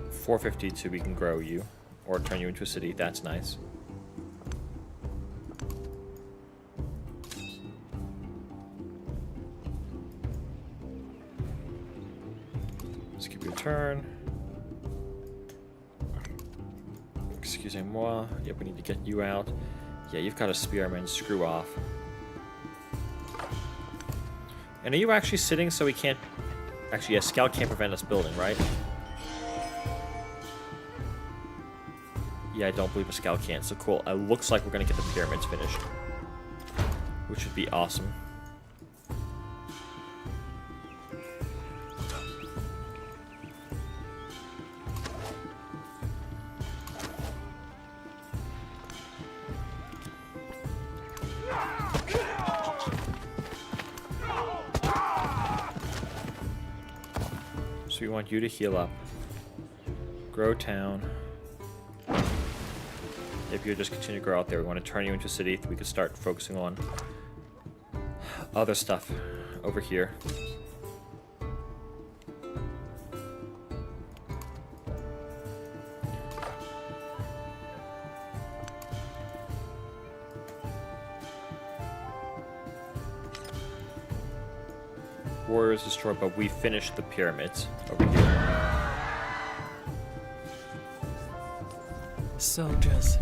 A: 452, we can grow you. Or turn you into a city, that's nice. Skip your turn. Excusez-moi. Yep, we need to get you out. Yeah, you've got a spearman. Screw off. And are you actually sitting so we can't... Actually, yeah, scout can't prevent us building, right? Yeah, I don't believe a scout can. So cool. It looks like we're going to get the pyramids finished. Which would be awesome. So we want you to heal up. Grow town. If you just continue to grow out there, we want to turn you into a city. We could start focusing on other stuff over here. Warriors destroyed, but we finished the pyramids over here.
B: Soldiers.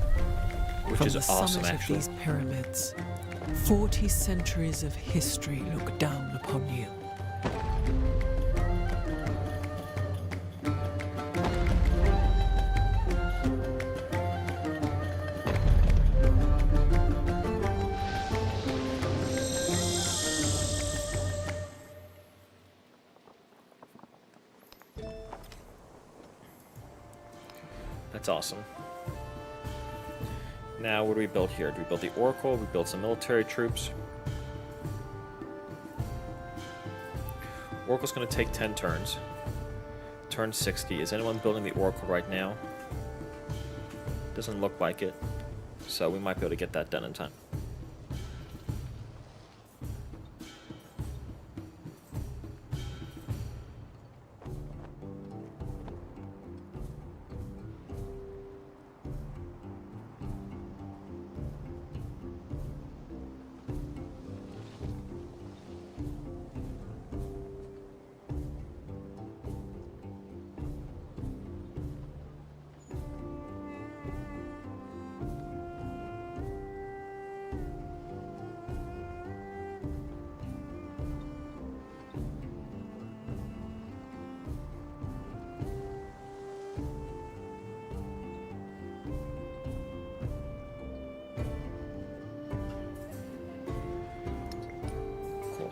A: Which
B: From
A: is
B: the
A: awesome,
B: summit
A: actually.
B: of these pyramids, 40 centuries of history look down upon you.
A: That's awesome. Now, what do we build here? Do we build the Oracle? We build some military troops. Oracle's going to take 10 turns. Turn 60. Is anyone building the Oracle right now? Doesn't look like it. So we might be able to get that done in time.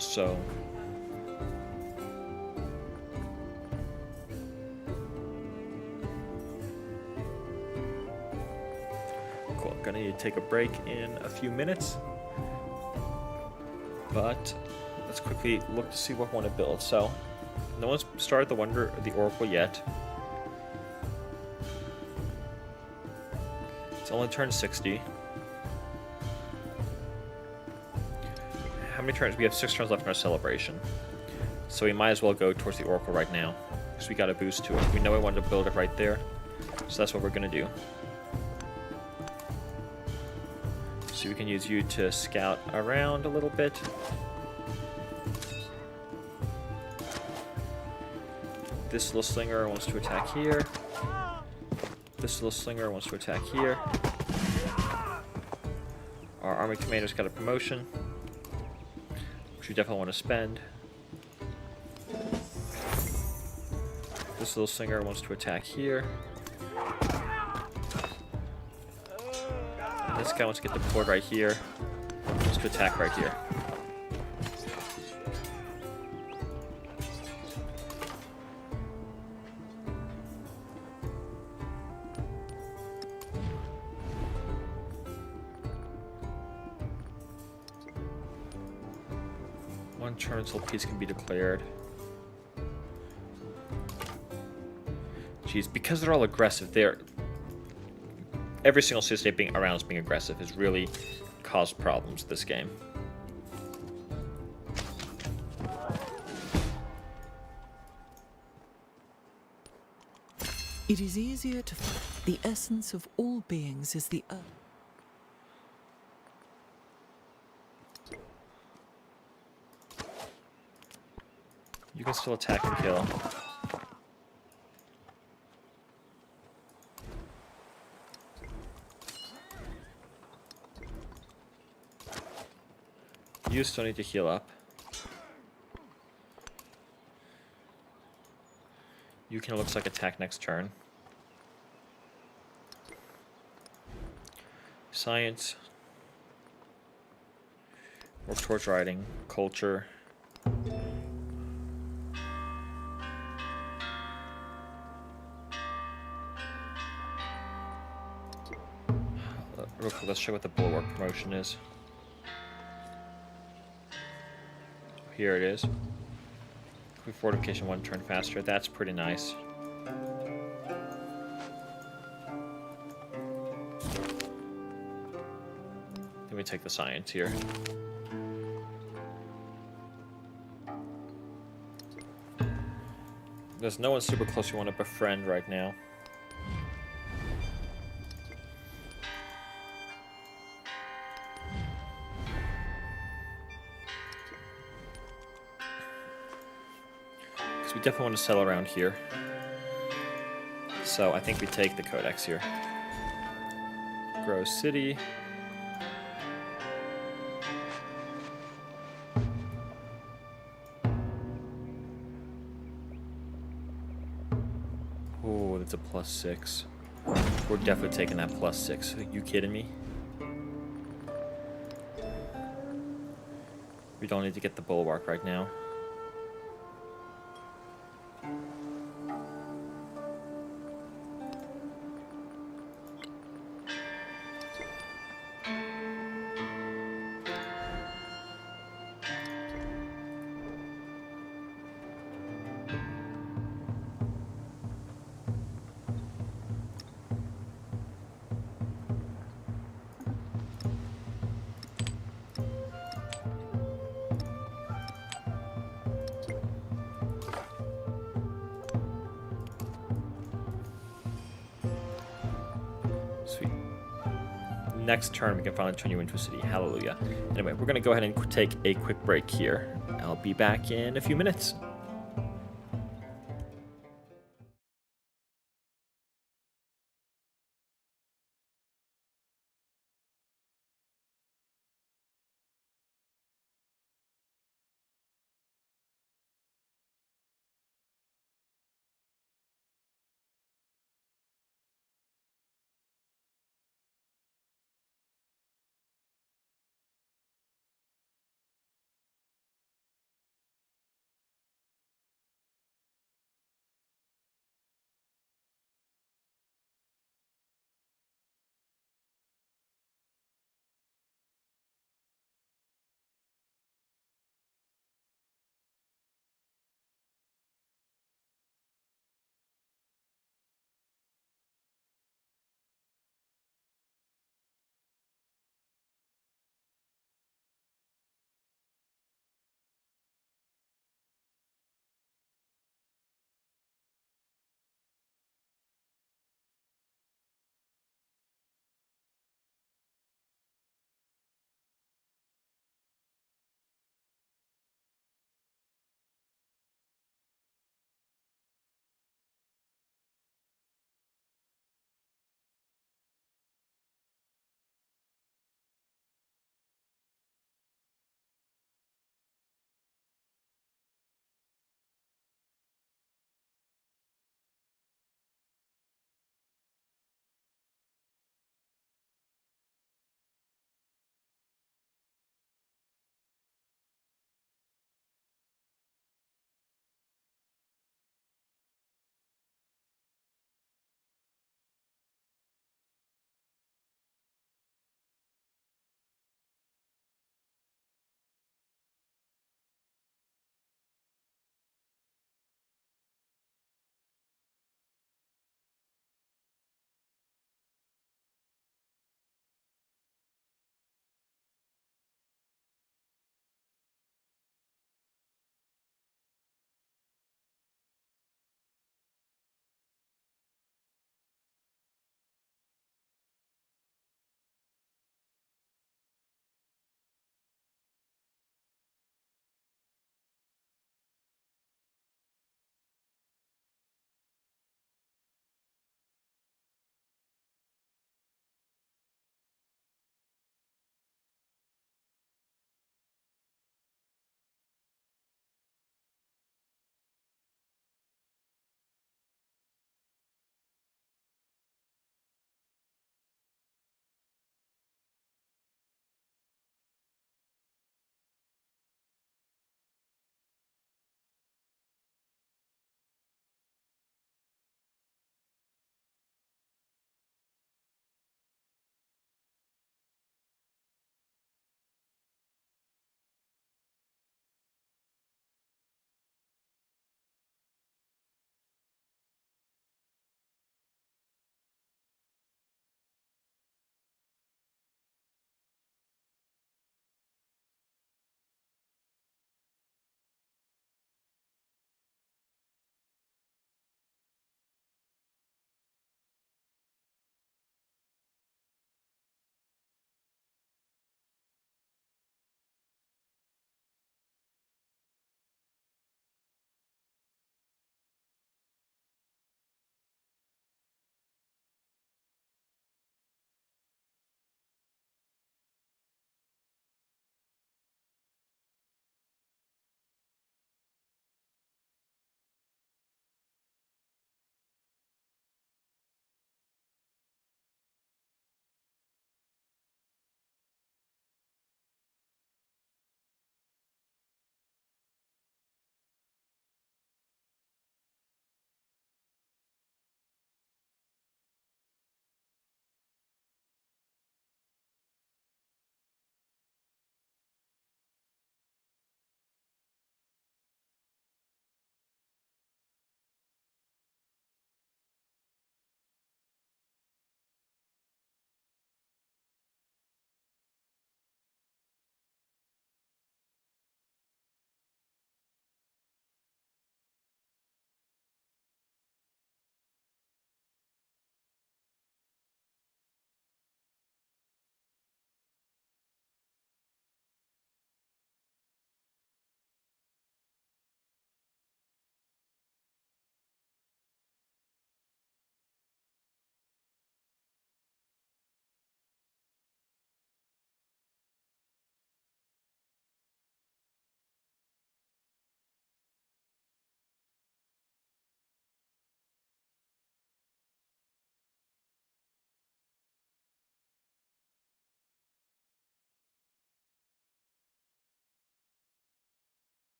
A: So cool. Gonna need to take a break in a few minutes, but let's quickly look to see what we want to build. So no one's started the Oracle yet. It's only turned 60. How many turns? We have 6 turns left in our celebration. So we might as well go towards the Oracle right now, because we got a boost to it. We know we wanted to build it right there, so that's what we're going to do. So we can use you to scout around a little bit. This little slinger wants to attack here. This little slinger wants to attack here. Our army commander's got a promotion, which we definitely want to spend. This little slinger wants to attack here. And this guy wants to get deployed right here. Wants to attack right here. One turn until peace can be declared. Jeez, because they're all aggressive, every single city-state being around us being aggressive has really caused problems this game.
B: It is easier to find the essence of all beings is the earth.
A: You can still attack and kill. You still need to heal up. You can, it looks like, attack next turn. Science. Work towards writing. Culture. Real quick, let's check what the bulwark promotion is. Here it is. Fortification 1 turn faster. That's pretty nice. Let me take the science here. There's no one super close you want to befriend right now. Because we definitely want to settle around here. So I think we take the Codex here. Grow City. Oh, that's a +6. We're definitely taking that +6. Are you kidding me? We don't need to get the Bulwark right now. Sweet. Next turn, we can finally turn you into a city. Hallelujah. Anyway, we're going to go ahead and take a quick break here. I'll be back in a few minutes.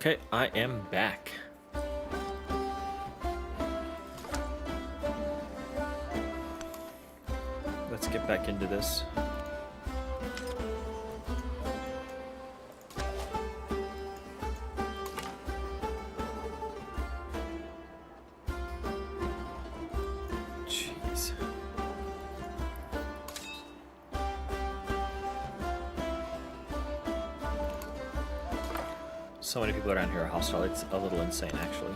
A: Okay, I am back. Let's get back into this. Jeez. So many people around here are hostile. It's a little insane, actually.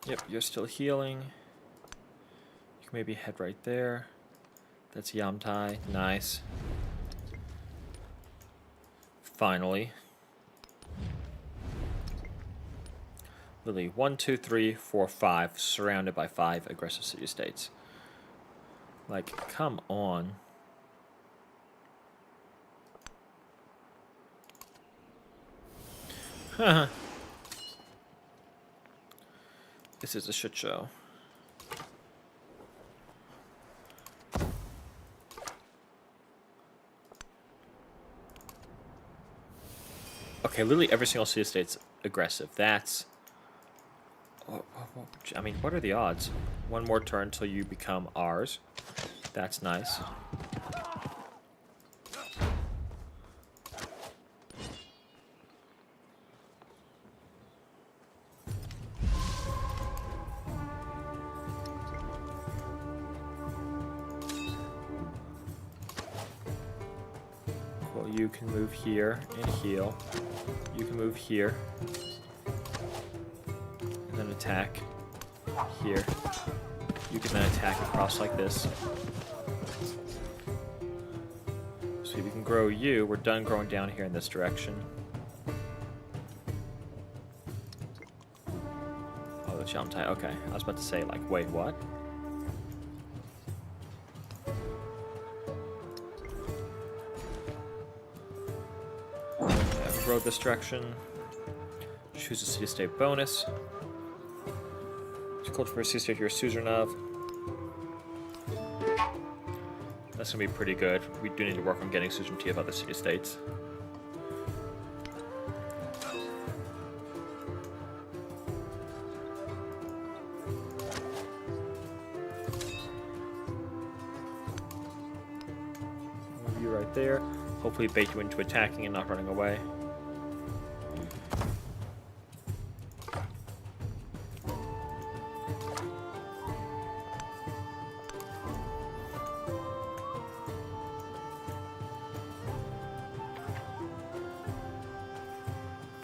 A: Yep, you're still healing. You can maybe head right there. That's Yamtai. Nice. Finally. Lily, 1, 2, 3, 4, 5, surrounded by 5 aggressive city-states. Like, come on. Haha. This is a shit show. Okay, literally every single city-state's aggressive. That's... I mean, what are the odds? One more turn till you become ours. That's nice. Well, you can move here and heal. You can move here. And then attack here. You can then attack across like this. So we can grow you. We're done growing down here in this direction. Oh, the Yamtai. Okay, I was about to say, like, wait, what? Yeah, grow this direction. Choose a city-state bonus. Culture for a city-state you're a suzerain of. That's gonna be pretty good. We do need to work on getting suzerainty of other city-states. Move you right there. Hopefully bait you into attacking and not running away.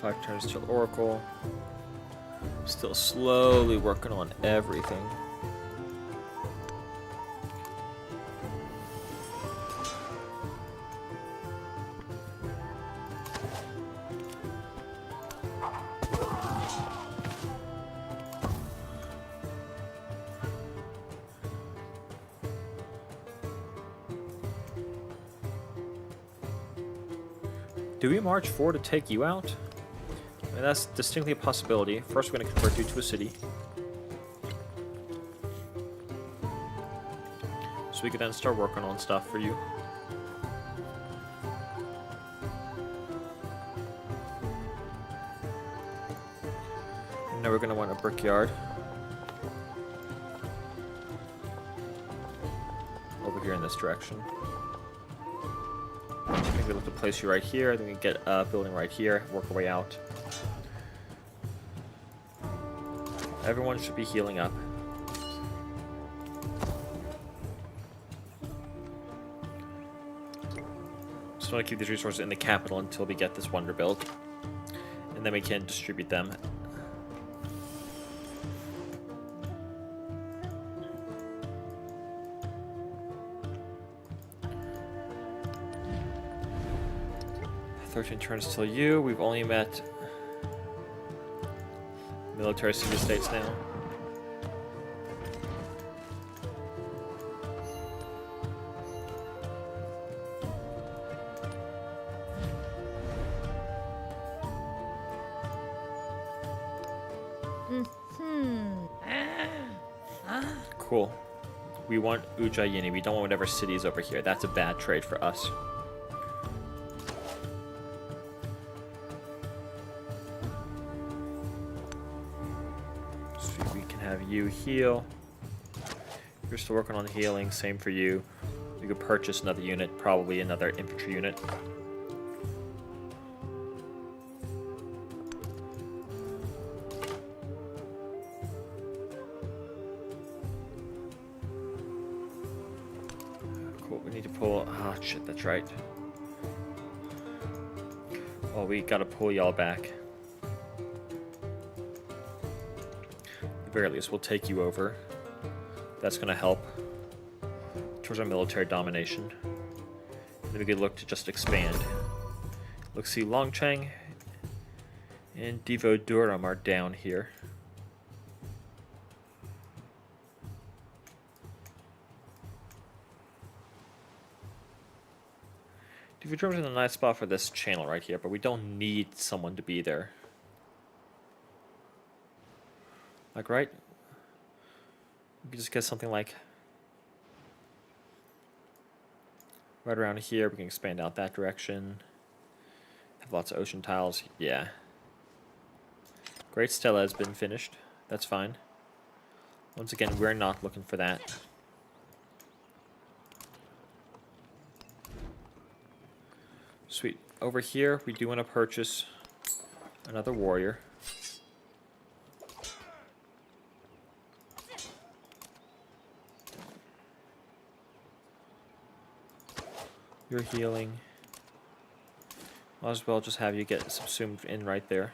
A: Five turns till Oracle. Still slowly working on everything. Do we march forward to take you out? I mean, that's distinctly a possibility. First, we're going to convert you to a city. So we can then start working on stuff for you. And now we're going to want a brickyard. Over here in this direction. I think we'll have to place you right here. Then we can get a building right here, work our way out. Everyone should be healing up. Just want to keep these resources in the capital until we get this wonder built. And then we can distribute them. Turns till you. We've only met military city-states now. Cool. We want Ujjayini. We don't want whatever city is over here. That's a bad trade for us. So we can have you heal. You're still working on healing. Same for you. You could purchase another unit, probably another infantry unit. Cool, we need to pull... Ah, shit, that's right. Oh, we gotta pull y'all back. At the very least, we'll take you over. That's gonna help towards our military domination. And then we could look to just expand. Look, see, Longcheng and Devodurum are down here. Devodurum's in a nice spot for this channel right here, but we don't need someone to be there. Like, right? We could just get something like right around here. We can expand out that direction. Have lots of ocean tiles. Yeah. Great Stella has been finished. That's fine. Once again, we're not looking for that. Sweet. Over here, we do want to purchase another warrior. You're healing. Might as well just have you get subsumed in right there.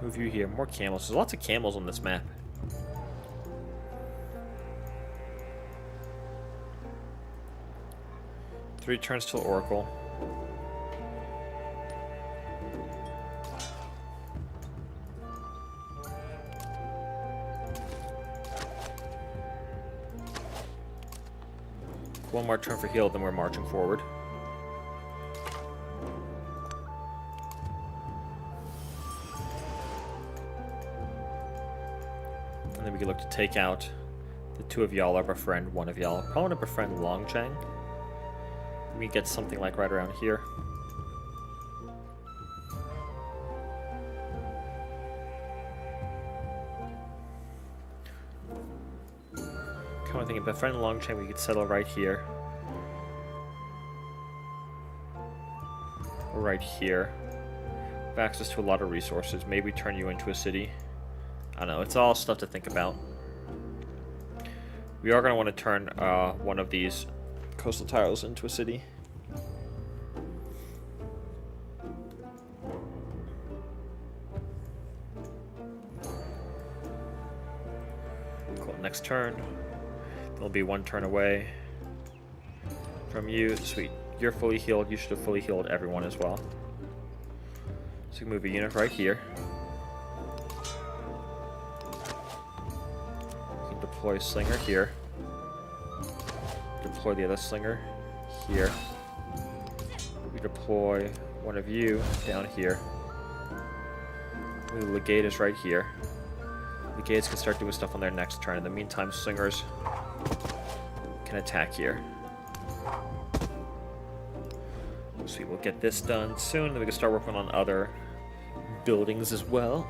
A: Move you here. More camels. There's lots of camels on this map. 3 turns till Oracle. One more turn for heal, then we're marching forward. And then we can look to take out the 2 of y'all or befriend 1 of y'all. Probably want to befriend Longcheng. We get something like right around here. Kind of thinking, befriend Longcheng, we could settle right here. Or right here. Have access to a lot of resources. Maybe turn you into a city. I don't know. It's all stuff to think about. We are going to want to turn one of these coastal tiles into a city. Cool. Next turn. There'll be 1 turn away from you. Sweet. You're fully healed. You should have fully healed everyone as well. So you can move a unit right here. You can deploy a slinger here. Deploy the other slinger here. We deploy one of you down here. The legate is right here. Legates can start doing stuff on their next turn. In the meantime, slingers can attack here. Sweet, we'll get this done soon, then we can start working on other buildings as well.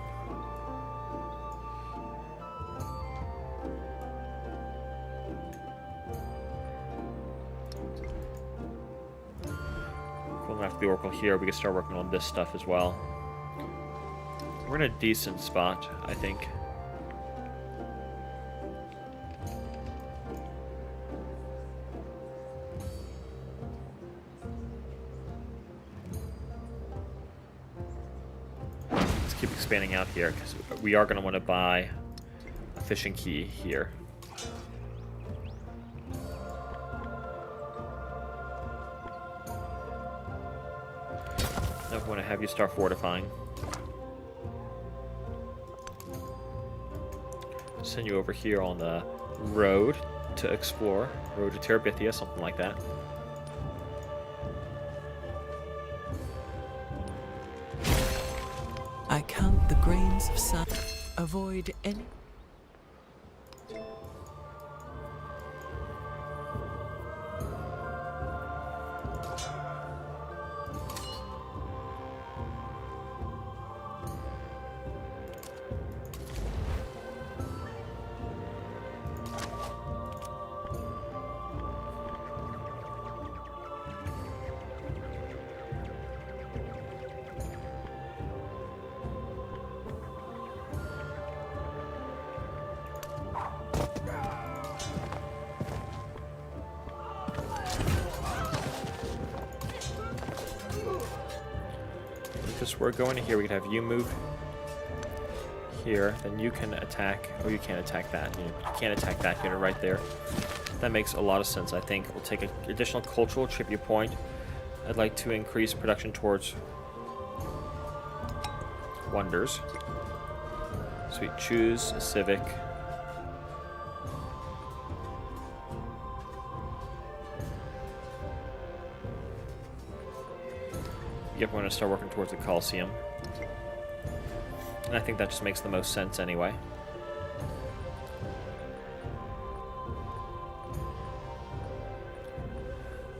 A: After the Oracle here, we can start working on this stuff as well. We're in a decent spot, I think. Let's keep expanding out here, because we are going to want to buy a fishing key here. I want to have you start fortifying. Send you over here on the road to explore. Road to Terabithia, something like that.
B: I count the grains of sand. Avoid any.
A: Because we're going to here, we could have you move here, then you can attack. Oh, you can't attack that. You can't attack that unit right there. That makes a lot of sense, I think. We'll take an additional cultural tribute point. I'd like to increase production towards wonders. So we choose a civic. Yep, we're going to start working towards the Colosseum. And I think that just makes the most sense anyway.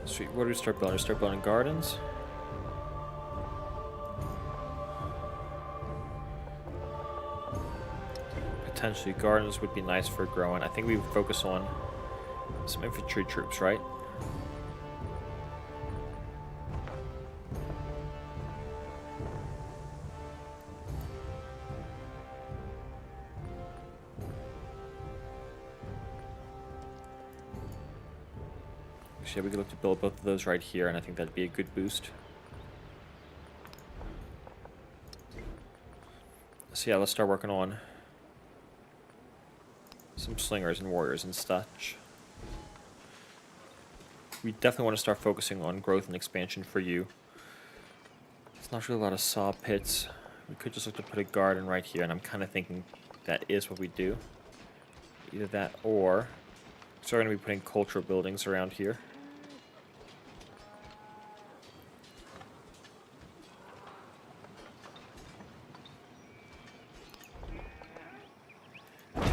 A: Sweet, where do we start building? We start building gardens. Potentially gardens would be nice for growing. I think we would focus on some infantry troops, right? Yeah, we could look to build both of those right here, and I think that'd be a good boost. So yeah, let's start working on some slingers and warriors and such. We definitely want to start focusing on growth and expansion for you. It's not really a lot of saw pits. We could just look to put a garden right here, and I'm kind of thinking that is what we do. Either that or... So we're going to be putting cultural buildings around here.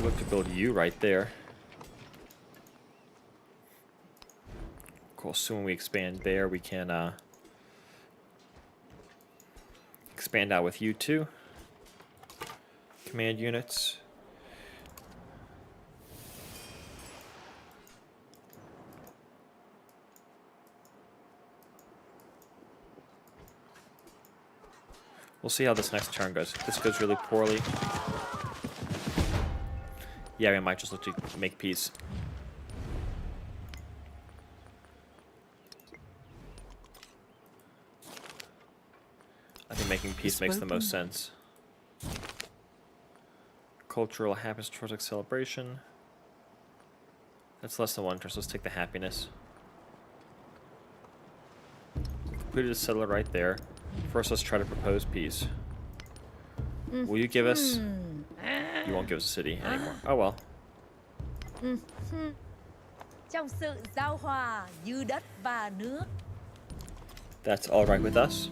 A: Look to build you right there. Cool, so when we expand there, we can expand out with you too. Command units. We'll see how this next turn goes. If this goes really poorly, yeah, we might just look to make peace. I think making peace makes the most sense. Cultural happiness towards like celebration. That's less than 1 turn, so let's take the happiness. Completed a settler right there. First, let's try to propose peace. Will you give us... You won't give us a city anymore. Oh well.
D: Trong sự giao hòa như đất và nước.
A: That's alright with us.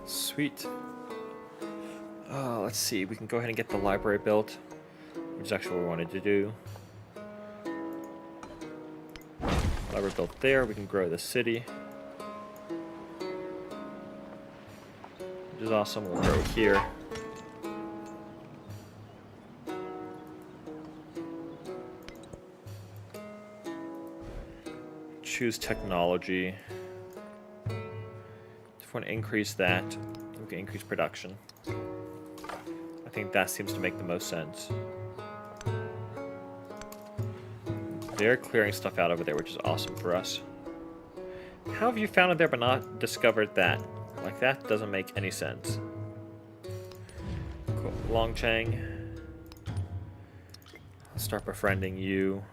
A: Sweet. Let's see, we can go ahead and get the library built, which is actually what we wanted to do. Library built there, we can grow the city, which is awesome. We'll grow here. Choose technology. If we want to increase that, we can increase production. I think that seems to make the most sense. They're clearing stuff out over there, which is awesome for us. How have you found it there but not discovered that? Like, that doesn't make any sense. Cool. Longchang. I'll start befriending you.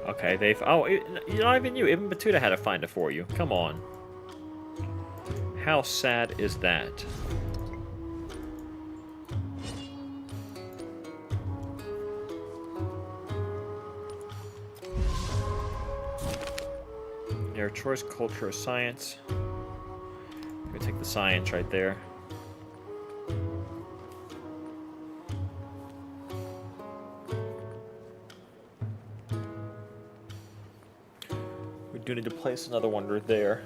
A: Okay, they've... Oh, not even you. Even Batuta had to find it for you. Come on. How sad is that? Your choice, culture, or science. We take the science right there. We do need to place another wonder there.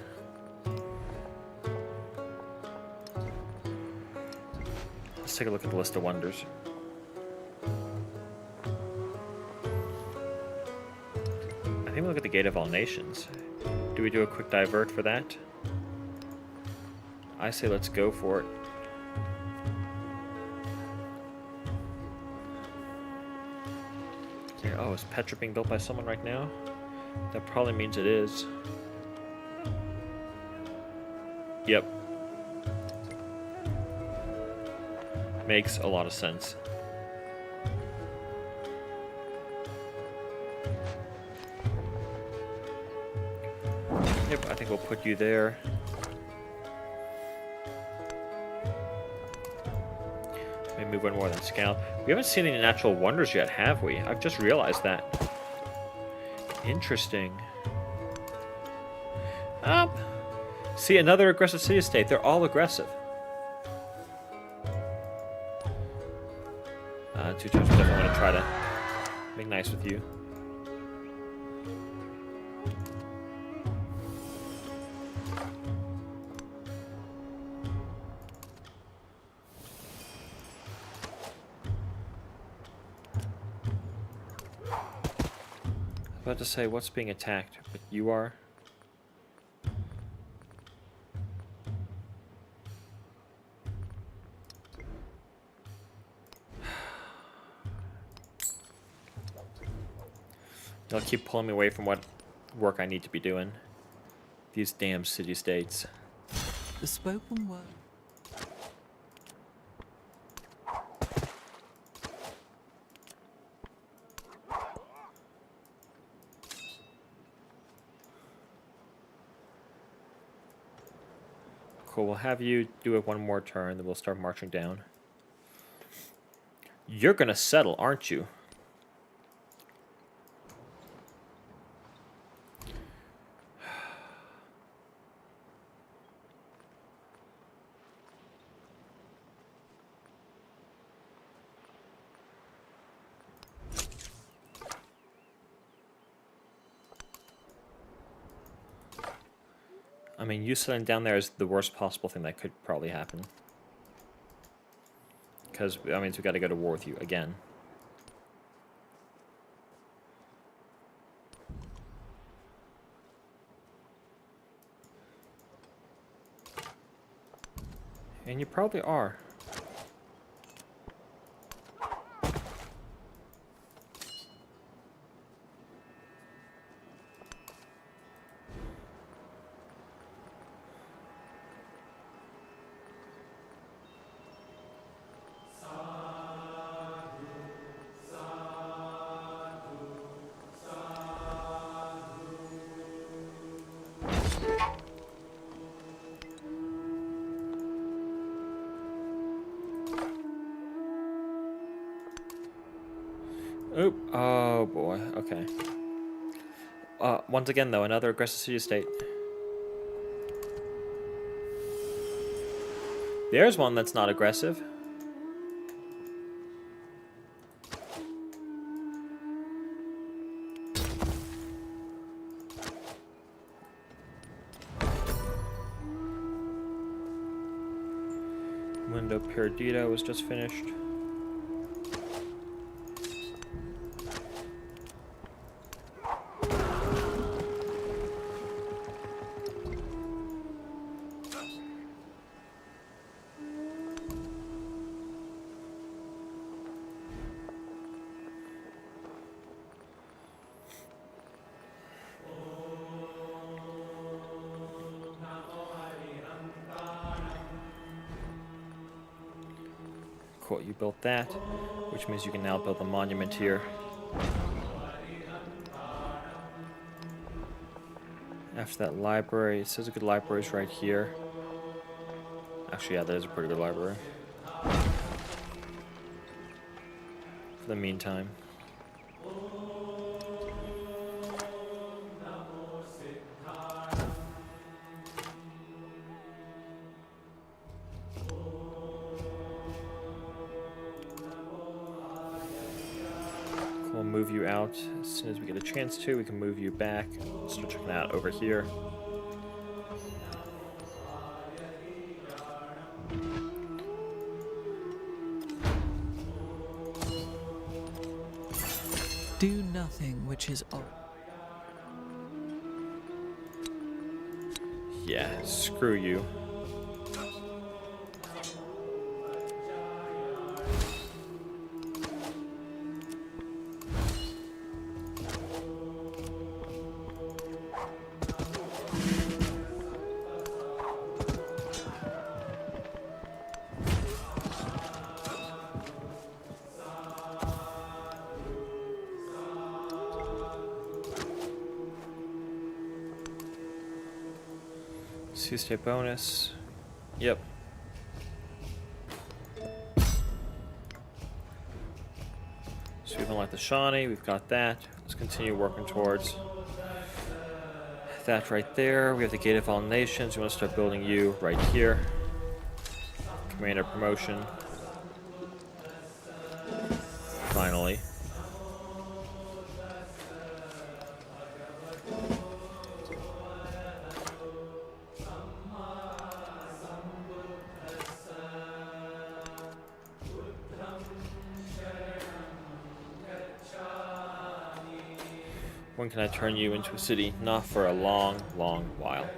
A: Let's take a look at the list of wonders. I think we look at the Gate of All Nations. Do we do a quick divert for that? I say let's go for it. Yeah, oh, is Petra being built by someone right now? That probably means it is. Yep. Makes a lot of sense. Yep, I think we'll put you there. Maybe move one more than Scout. We haven't seen any natural wonders yet, have we? I've just realized that. Interesting. See, another aggressive city-state. They're all aggressive. Two times, we're definitely going to try to make nice with you. About to say what's being attacked, but you are. They'll keep pulling me away from what work I need to be doing. These damn city-states.
B: The spoken word.
A: Cool, we'll have you do it one more turn, then we'll start marching down. You're gonna settle, aren't you? I mean, you settling down there is the worst possible thing that could probably happen. Because that means we got to go to war with you again. And you probably are. Oop. Oh boy. Okay. Once again, though, another aggressive city-state. There's one that's not aggressive. Mundo Perdido was just finished. Cool, you built that, which means you can now build a monument here. After that library, it says a good library is right here. Actually, yeah, that is a pretty good library. For the meantime. We'll move you out as soon as we get a chance to. We can move you back. Start checking out over here.
B: Do nothing which is odd.
A: Yeah, screw you. State bonus. Yep. So we've unlocked the Shawnee. We've got that. Let's continue working towards that right there. We have the Gate of All Nations. We want to start building you right here. Commander promotion. Finally. When can I turn you into a city? Not for a long, long while.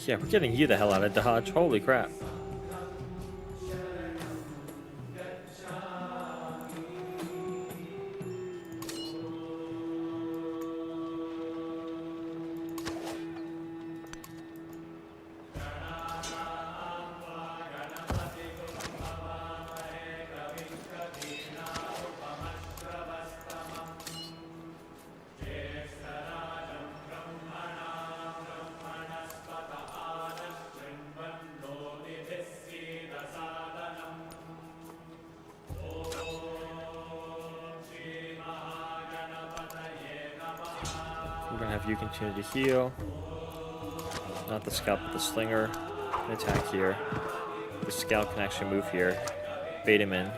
A: Yeah, we're getting you the hell out of Dodge. Holy crap. We're gonna have you continue to heal. Not the scalp, but the slinger. Can attack here. The scout can actually move here. Bait him in.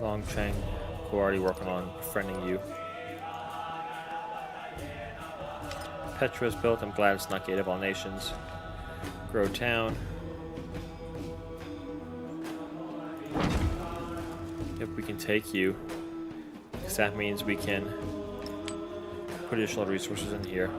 A: Long Cheng, we're already working on befriending you. Petra is built. I'm glad it's not Gate of All Nations. Grow Town. Yep, we can take you. Because that means we can put additional resources in here.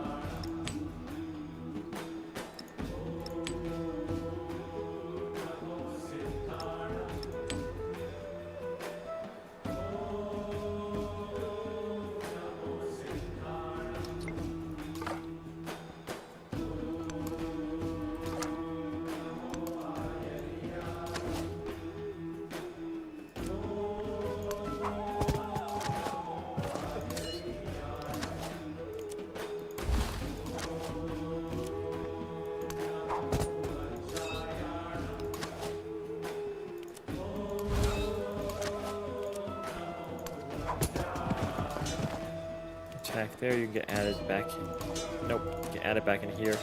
A: Attack there, you can get added back. Nope, you can add it back in here.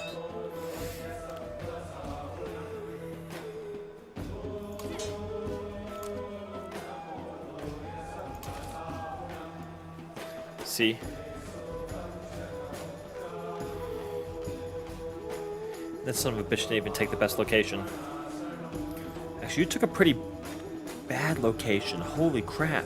A: See? That son of a bitch didn't even take the best location. Actually, you took a pretty bad location. Holy crap.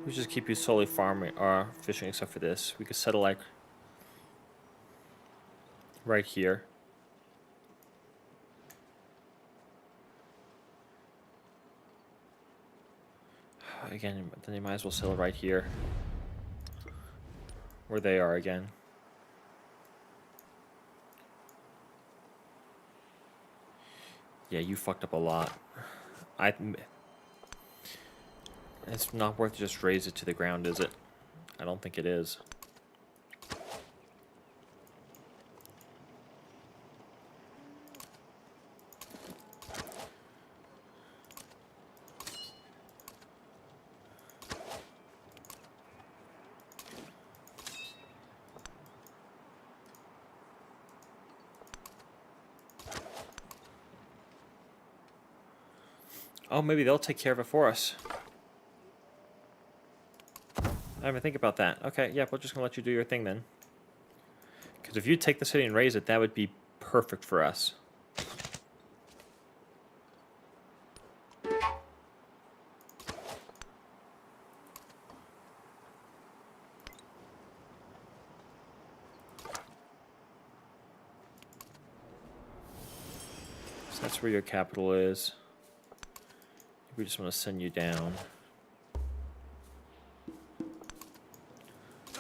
A: We just keep you solely farming or fishing except for this. We could settle like right here. Again, then you might as well settle right here. Where they are again. Yeah, you fucked up a lot. It's not worth to just raise it to the ground, is it? I don't think it is. Oh, maybe they'll take care of it for us. I didn't even think about that. Okay, yeah, we're just gonna let you do your thing then. Because if you take the city and raise it, that would be perfect for us. So that's where your capital is. We just want to send you down.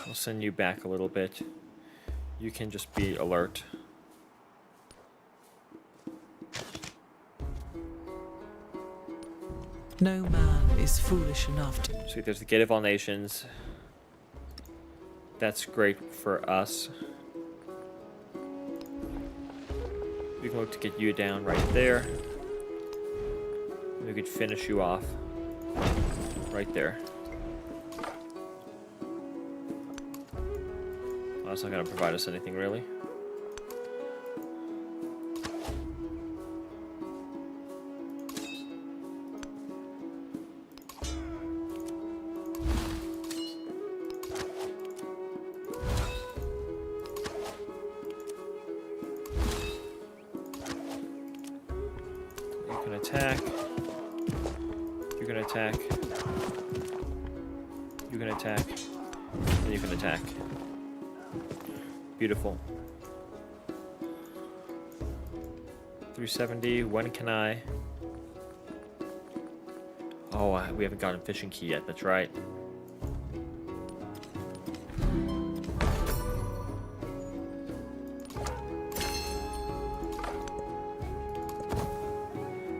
A: I'll send you back a little bit. You can just be alert.
B: No man is foolish enough to...
A: So there's the Gate of All Nations. That's great for us. We can look to get you down right there. We could finish you off right there. Oh, that's not going to provide us anything, really. You can attack. You can attack. You can attack. And you can attack. Beautiful. 370. When can I? Oh, we haven't gotten fishing key yet. That's right.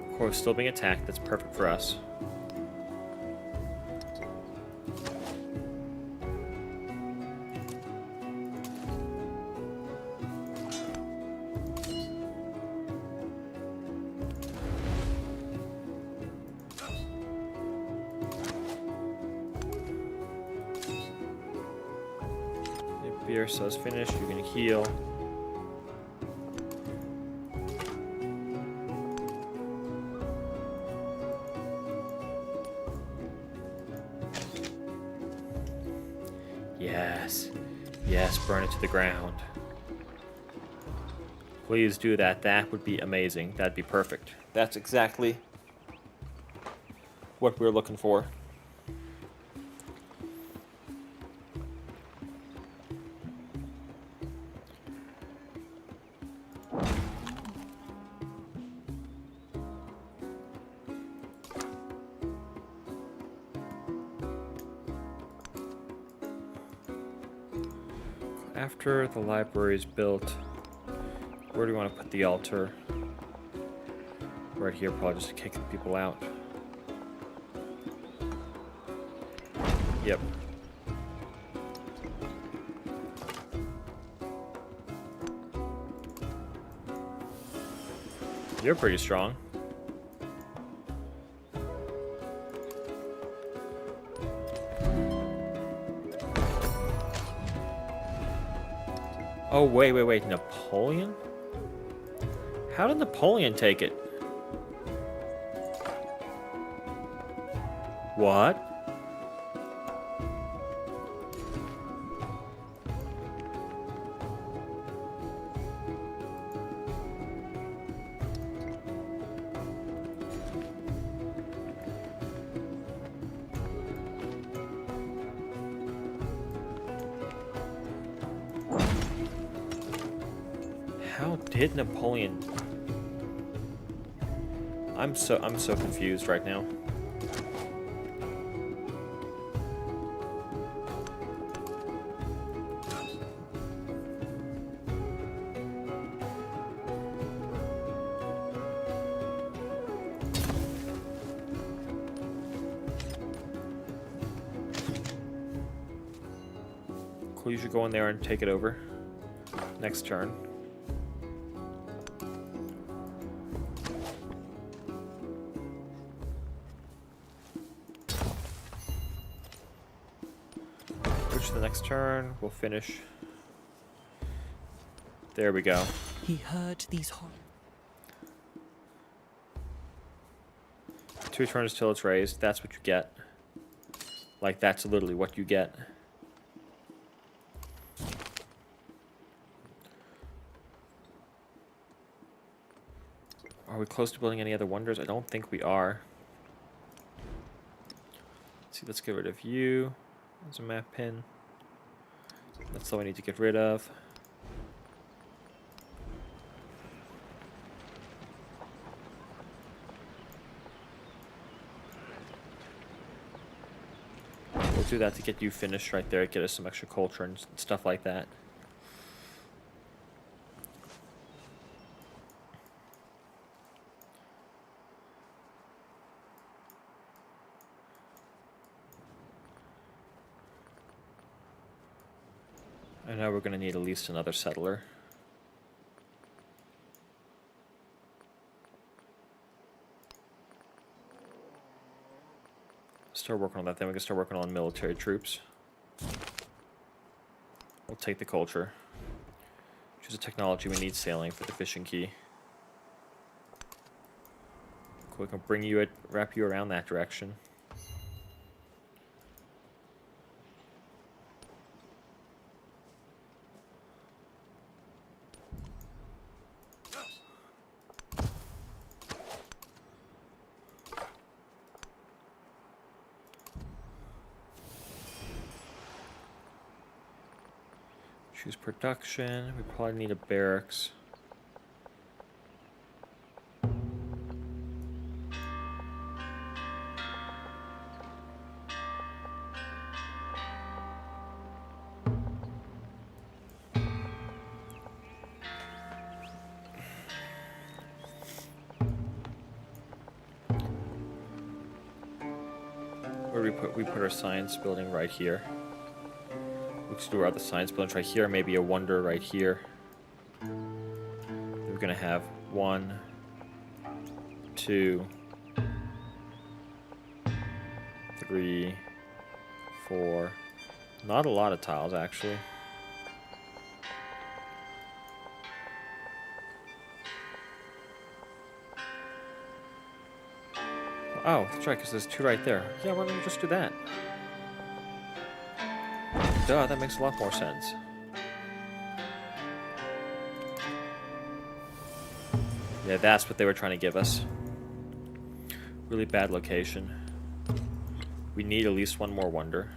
A: Of course, still being attacked. That's perfect for us. Beer says finish, you're gonna heal. Yes. Yes, burn it to the ground. Please do that. That would be amazing. That'd be perfect. That's exactly what we're looking for. After the library is built, where do we want to put the altar? Right here, probably just to kick people out. Yep. You're pretty strong. Oh, wait. Napoleon? How did Napoleon take it? What? How did Napoleon? I'm so confused right now. Cool, you should go in there and take it over. Next turn. The next turn, we'll finish. There we go.
B: He heard these horrors.
A: 2 turns till it's raised. That's what you get. Like, that's literally what you get. Are we close to building any other wonders? I don't think we are. Let's see, let's get rid of you. There's a map pin. That's all we need to get rid of. We'll do that to get you finished right there, get us some extra culture and stuff like that. And now we're going to need at least another settler. Start working on that, then we can start working on military troops. We'll take the culture. Choose a technology, we need sailing for the fishing key. Cool, we can bring you it, wrap you around that direction. Choose production. We probably need a barracks. Where do we put? We put our science building right here. We just do our other science buildings right here, maybe a wonder right here. We're gonna have 1, 2, 3, 4. Not a lot of tiles, actually. Oh, that's right, because there's 2 right there. Yeah, why don't we just do that? Duh, that makes a lot more sense. Yeah, that's what they were trying to give us. Really bad location. We need at least 1 more wonder.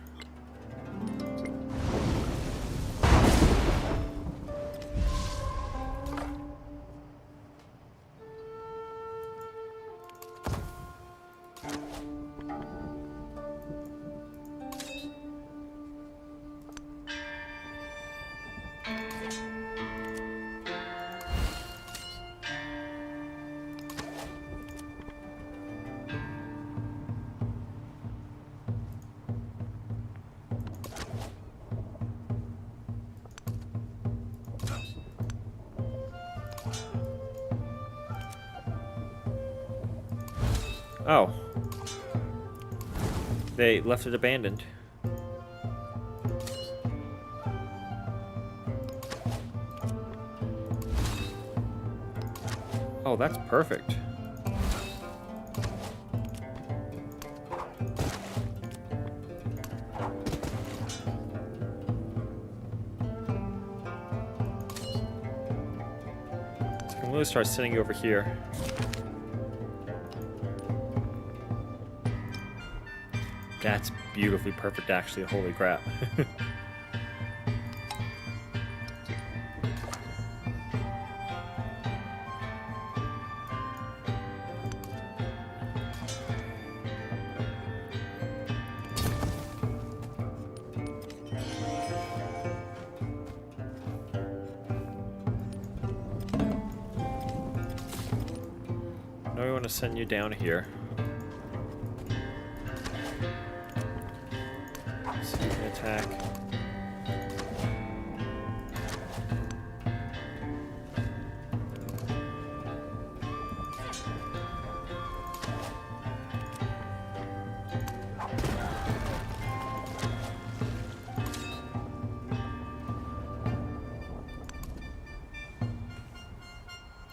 A: Oh. They left it abandoned. Oh, that's perfect. So I can really start sitting over here. That's beautifully perfect, actually. Holy crap. Now we want to send you down here. So you can attack.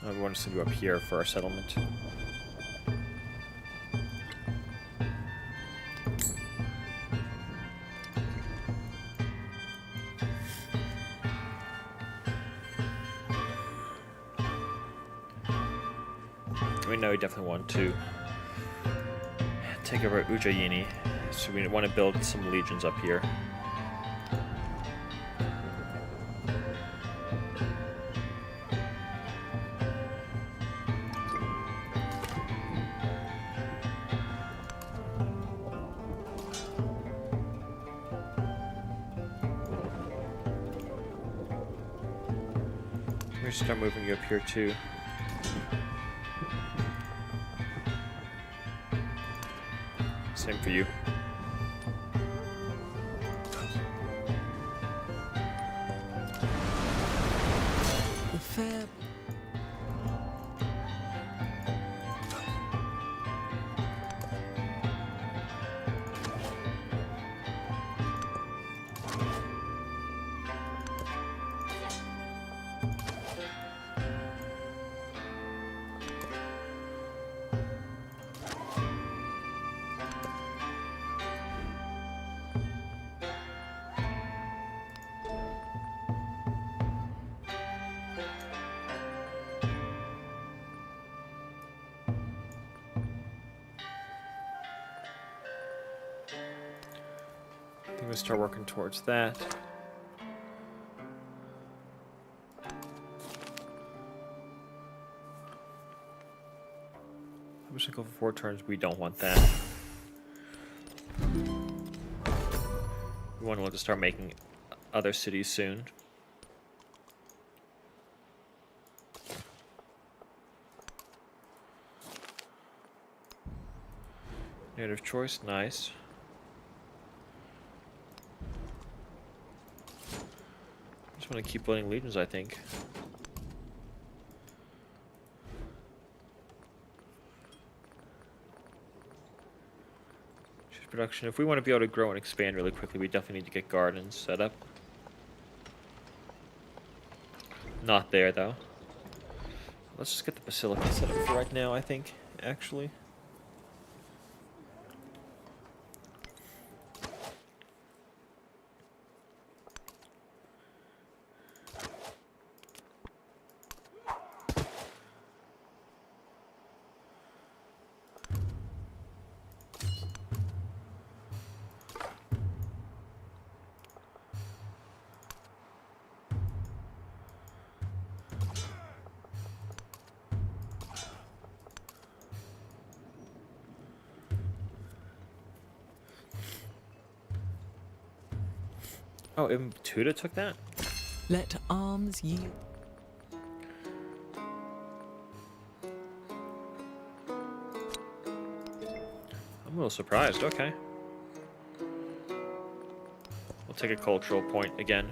A: I want us to go up here for our settlement. We know we definitely want to take over Ujjayini, so we want to build some legions up here. We should start moving you up here too. Same for you.
B: The fair.
A: I think we start working towards that. I'm just gonna go for 4 turns. We don't want that. We want to start making other cities soon. Native choice, nice. Just want to keep building legions, I think. Cheese production. If we want to be able to grow and expand really quickly, we definitely need to get gardens set up. Not there, though. Let's just get the basilica set up for right now, I think, actually. Oh, even Tuda took that?
B: Let arms yield.
A: I'm a little surprised, okay. We'll take a cultural point again.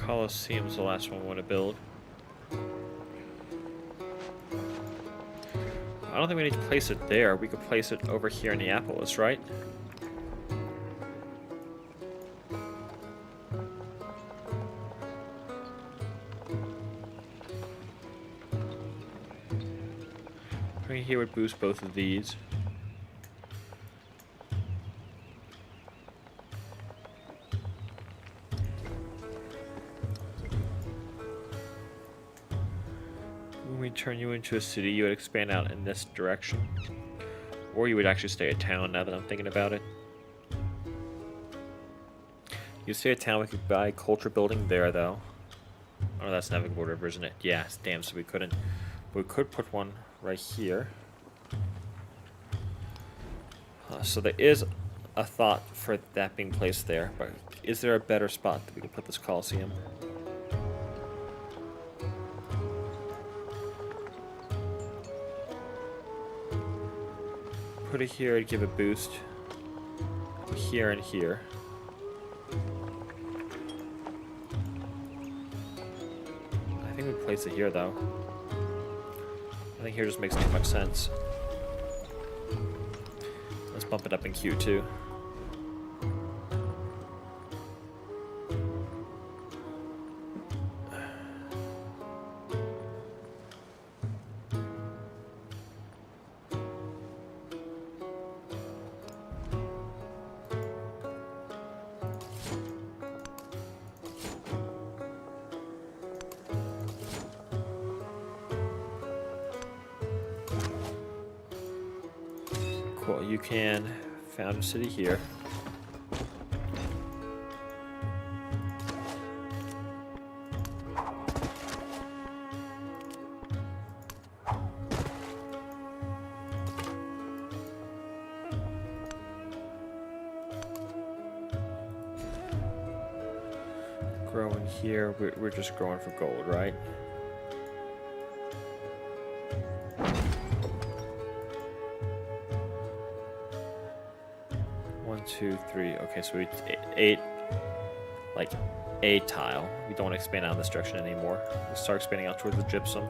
A: Colosseum's the last one we want to build. I don't think we need to place it there. We could place it over here in Neapolis, right? Putting here would boost both of these. When we turn you into a city, you would expand out in this direction. Or you would actually stay a town, now that I'm thinking about it. You stay a town, we could buy a culture building there, though. Oh, that's Navigable River, isn't it? Yeah, damn, so we couldn't. We could put one right here. So there is a thought for that being placed there, but is there a better spot that we can put this Colosseum? Put it here to give a boost. Here and here. I think we place it here, though. I think here just makes too much sense. Let's bump it up in Q2. Cool, you can found a city here. Growing here, we're just growing for gold, right? One, two, three. Okay, so we eight, like a tile. We don't want to expand out in this direction anymore. We'll start expanding out towards the gypsum.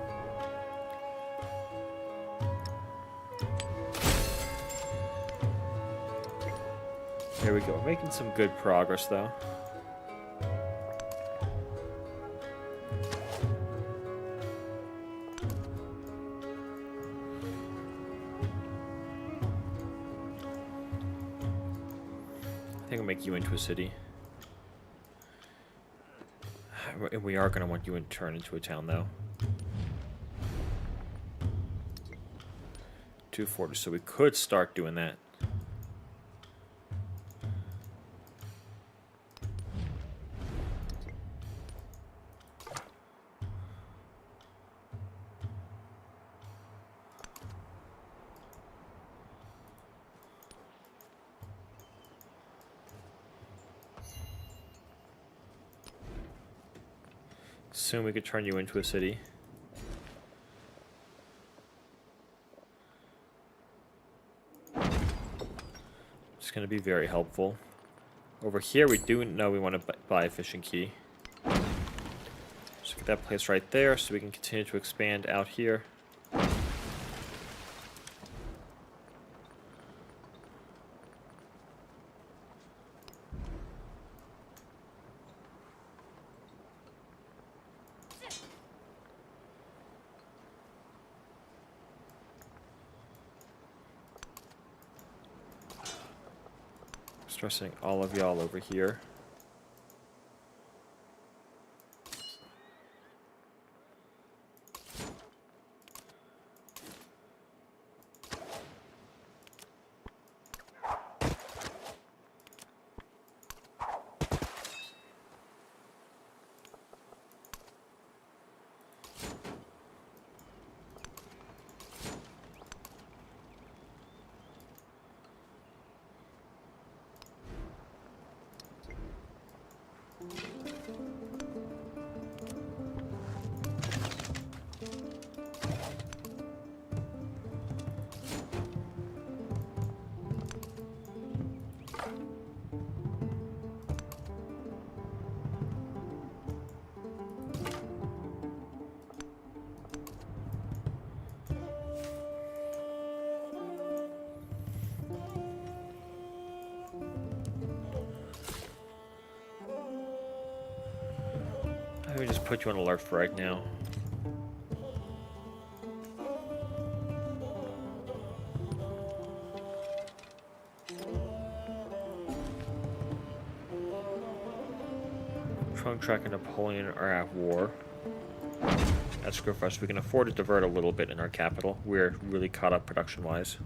A: There we go. We're making some good progress, though. I think we'll make you into a city. We are going to want you to turn into a town, though. 240, so we could start doing that. Soon we could turn you into a city. It's going to be very helpful. Over here we do know we want to buy a fishing key. So get that place right there so we can continue to expand out here. Stressing all of y'all over here. Let me just put you on alert for right now. Trunk Track and Napoleon are at war. That's good for us. We can afford to divert a little bit in our capital. We're really caught up production-wise.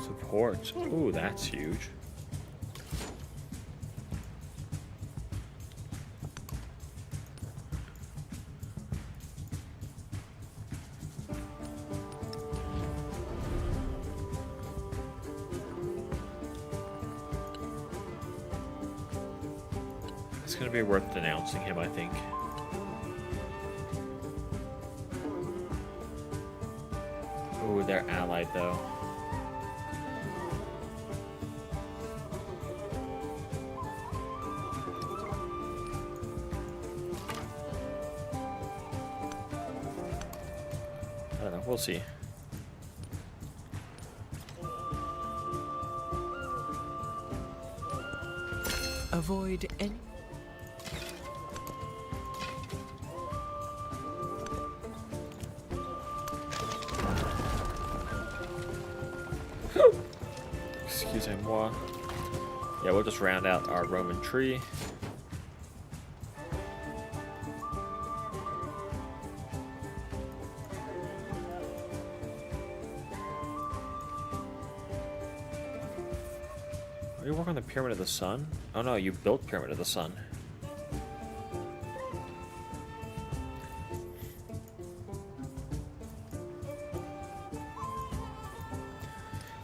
A: Support. Ooh, that's huge. It's going to be worth denouncing him, I think. Ooh, they're allied, though. I don't know, we'll see.
B: Avoid any.
A: Excusez-moi. Yeah, we'll just round out our Roman tree. Are you working on the Pyramid of the Sun? Oh no, you built Pyramid of the Sun.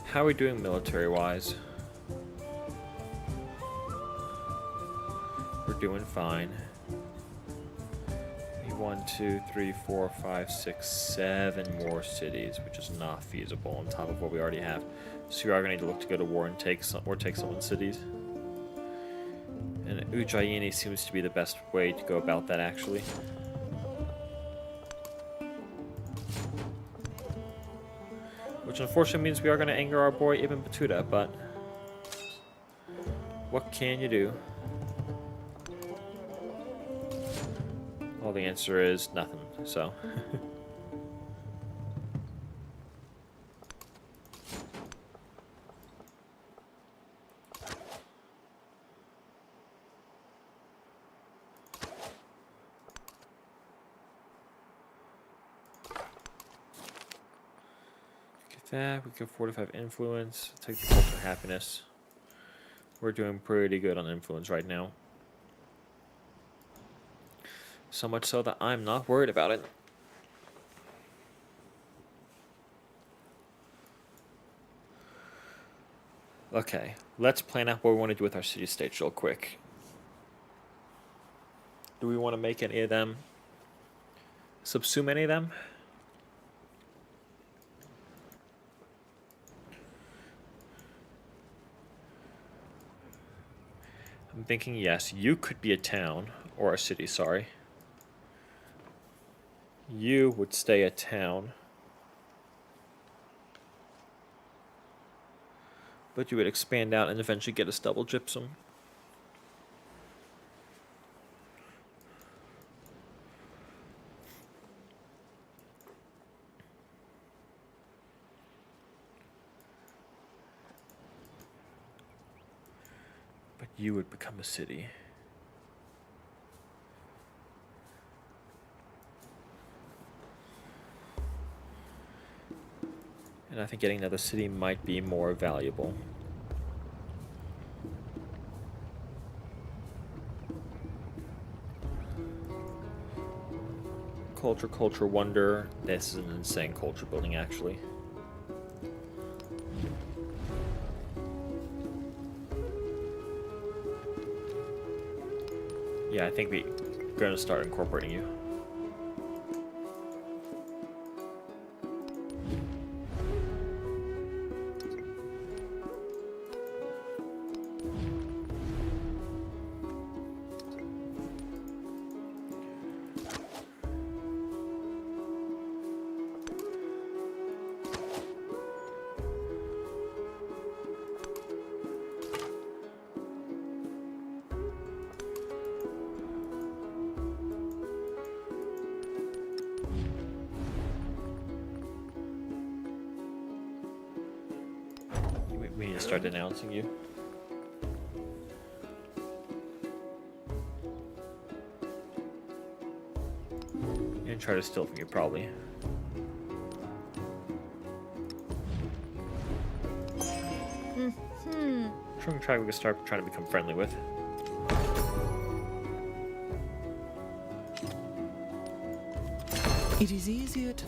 A: How are we doing military-wise? We're doing fine. 1, 2, 3, 4, 5, 6, 7 more cities, which is not feasible on top of what we already have. So we are going to need to look to go to war and take someone's cities. And Ujjaini seems to be the best way to go about that, actually. Which unfortunately means we are going to anger our boy Ibn Battuta, but what can you do? Well, the answer is nothing, so. Get that, we can 45 influence, take the culture happiness. We're doing pretty good on influence right now. So much so that I'm not worried about it. Okay, let's plan out what we want to do with our city-states real quick. Do we want to make any of them? Subsume any of them? I'm thinking yes, you could be a town, or a city, sorry. You would stay a town. But you would expand out and eventually get us double gypsum. you would become a city. And I think getting another city might be more valuable. Culture, wonder. This is an insane culture building, actually. Yeah, I think we're going to start incorporating you. We need to start denouncing you. And try to steal from you, probably. Try we can start trying to become friendly with.
B: It is easier to...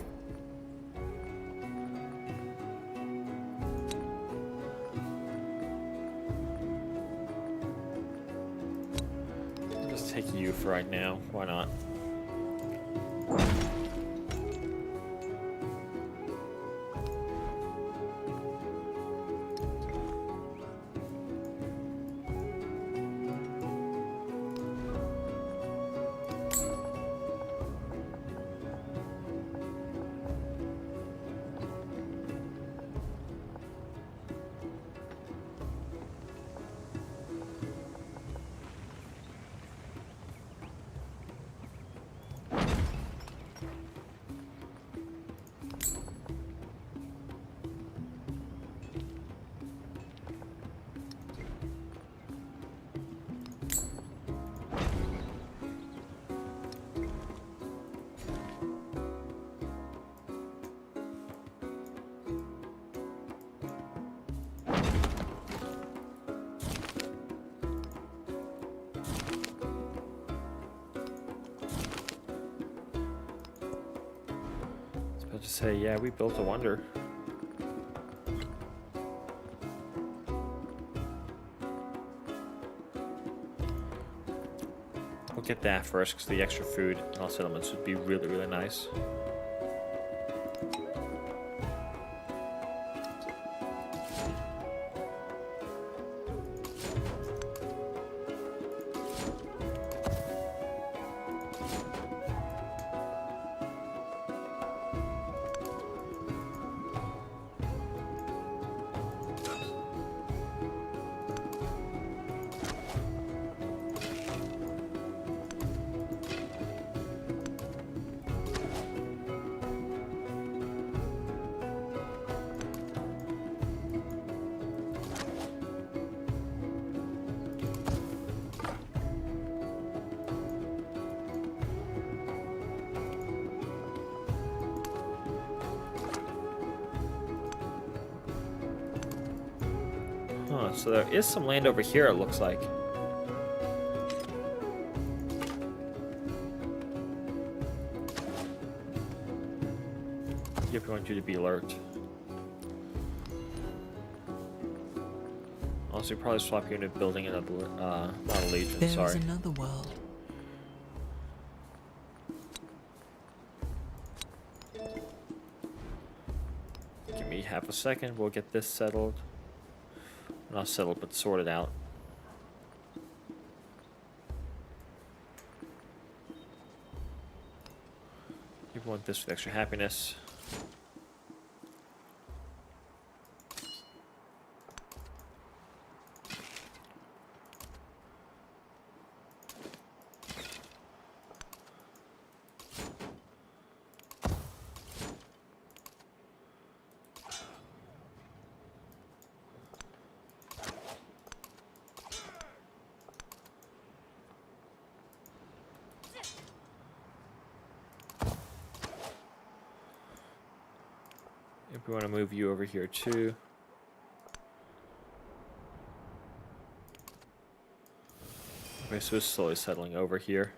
A: Just take you for right now. Why not? To say, yeah, we built a wonder. We'll get that first, because the extra food in all settlements would be really, really nice. Huh, so there is some land over here, it looks like. Yep, we want you to be alert. Also, probably swap you into building another, not a legion,
B: There
A: sorry.
B: is another world.
A: Give me half a second, we'll get this settled. Not settled, but sorted out. You want this with extra happiness. If we want to move you over here too. Okay, so it's slowly settling over here.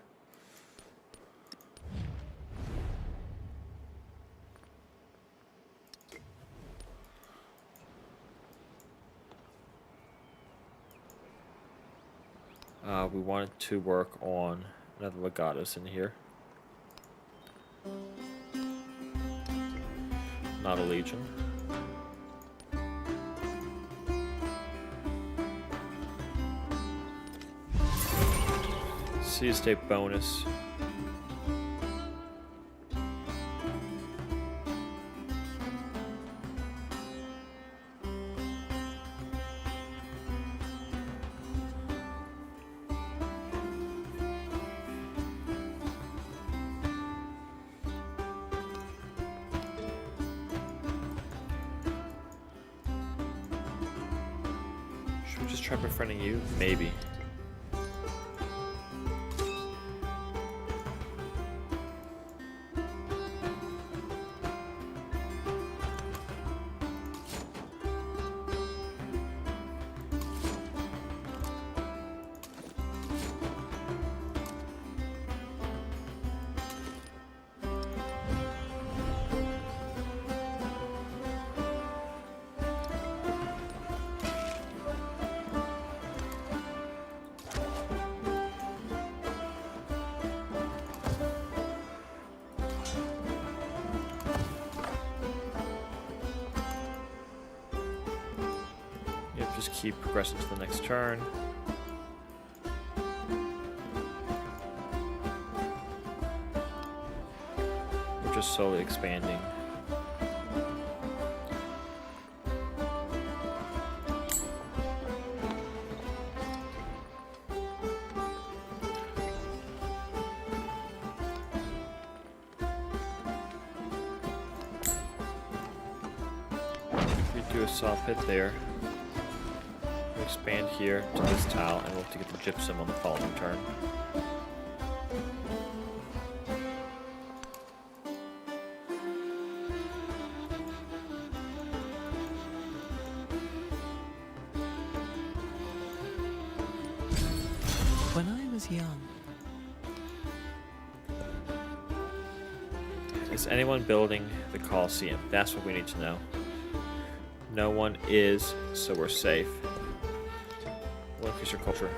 A: We wanted to work on another Augustus in here. Not a legion. Sea state bonus. Should we just try befriending you? Maybe. Just keep progressing to the next turn. We're just slowly expanding. We do a saw pit there. Expand here to this tile, and we'll have to get the gypsum on the following turn.
B: When I was young,
A: Is anyone building the Colosseum? That's what we need to know. No one is, so we're safe. We'll increase your culture.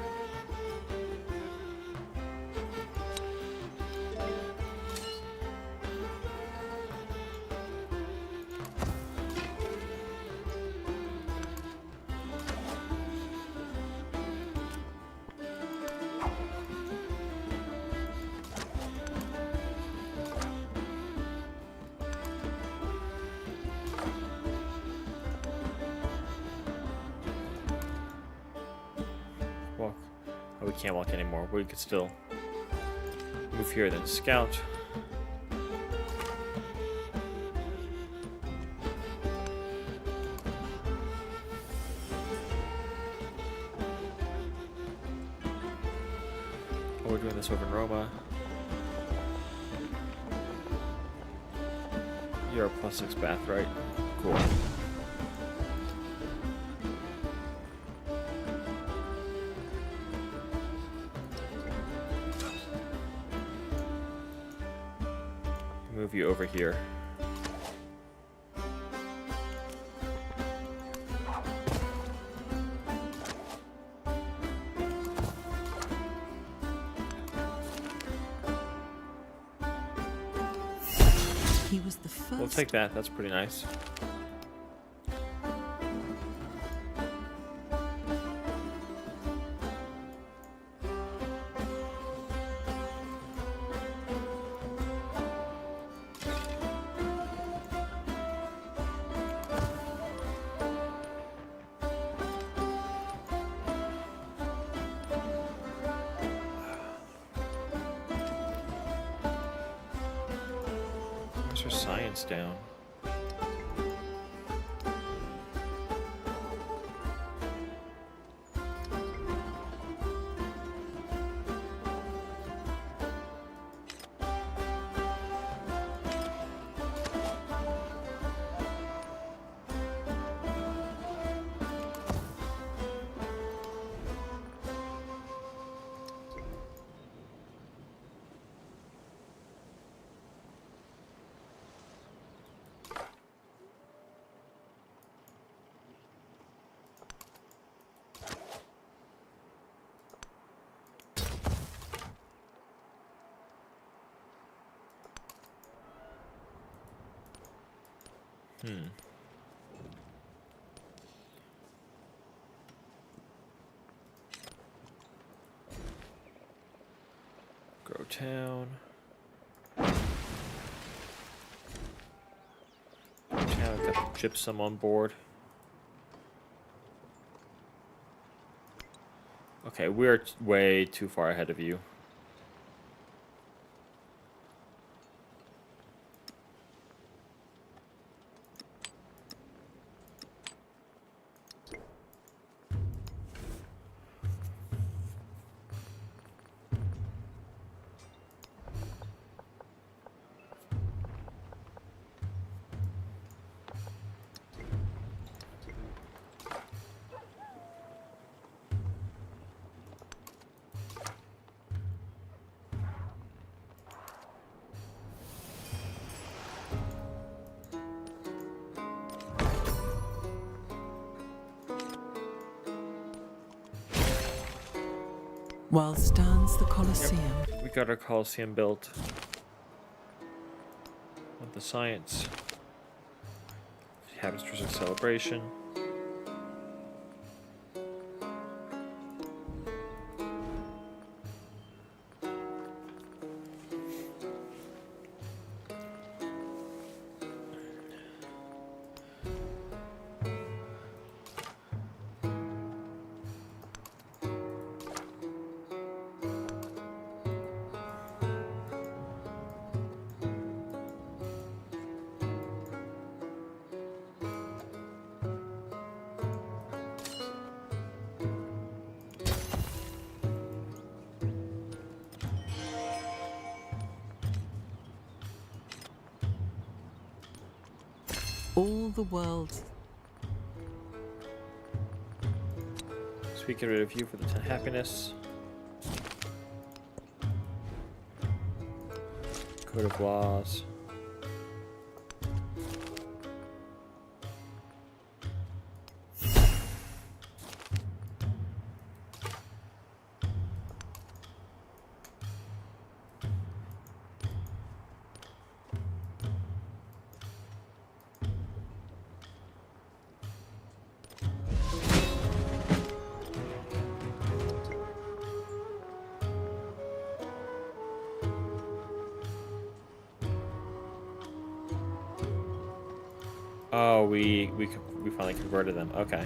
A: Walk. Oh, we can't walk anymore. We could still move here, then scout. Oh, we're doing this over in Roma. You're a +6 bath, right? Cool. Move you over here.
B: he was the first.
A: We'll take that. That's pretty nice. Where's our science down? Grow town. Town, got the gypsum on board. Okay, we're way too far ahead of you.
B: While stands the Colosseum.
A: We got our Colosseum built. With the science. Habits for celebration.
B: All the world's.
A: So we get rid of you for the 10 happiness. Code of laws. Oh, we finally converted them. Okay.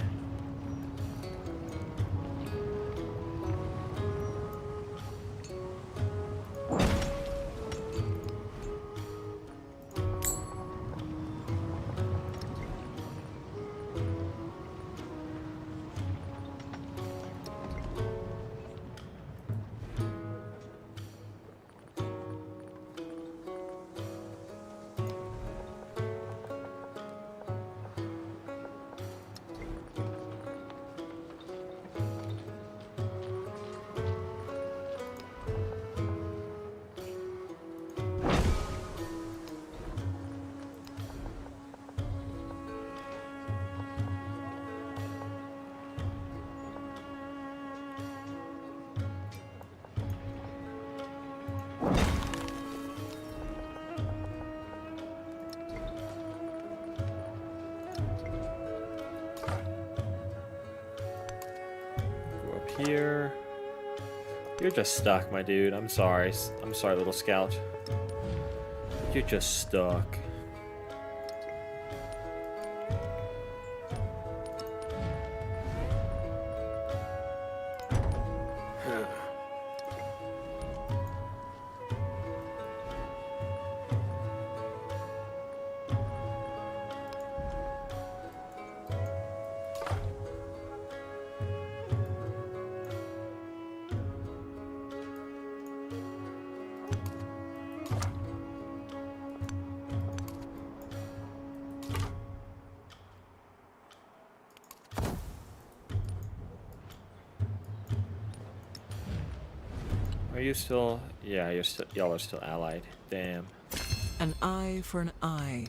A: Here. You're just stuck, my dude. I'm sorry. I'm sorry, little scout. You're just stuck. Are you still? Yeah, you're still. Y'all are still allied. Damn.
B: An eye for an eye.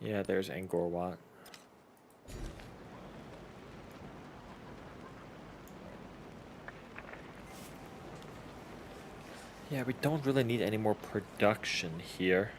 A: Yeah, there's Angkor Wat. Yeah, we don't really need any more production here.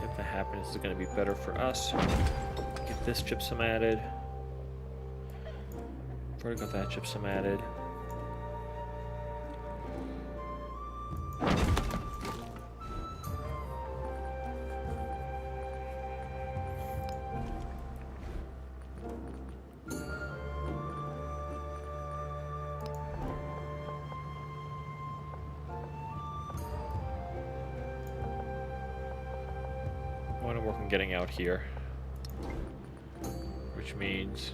A: If that happens, it's going to be better for us. Get this gypsum added. Already got that gypsum added. I want to work on getting out here, which means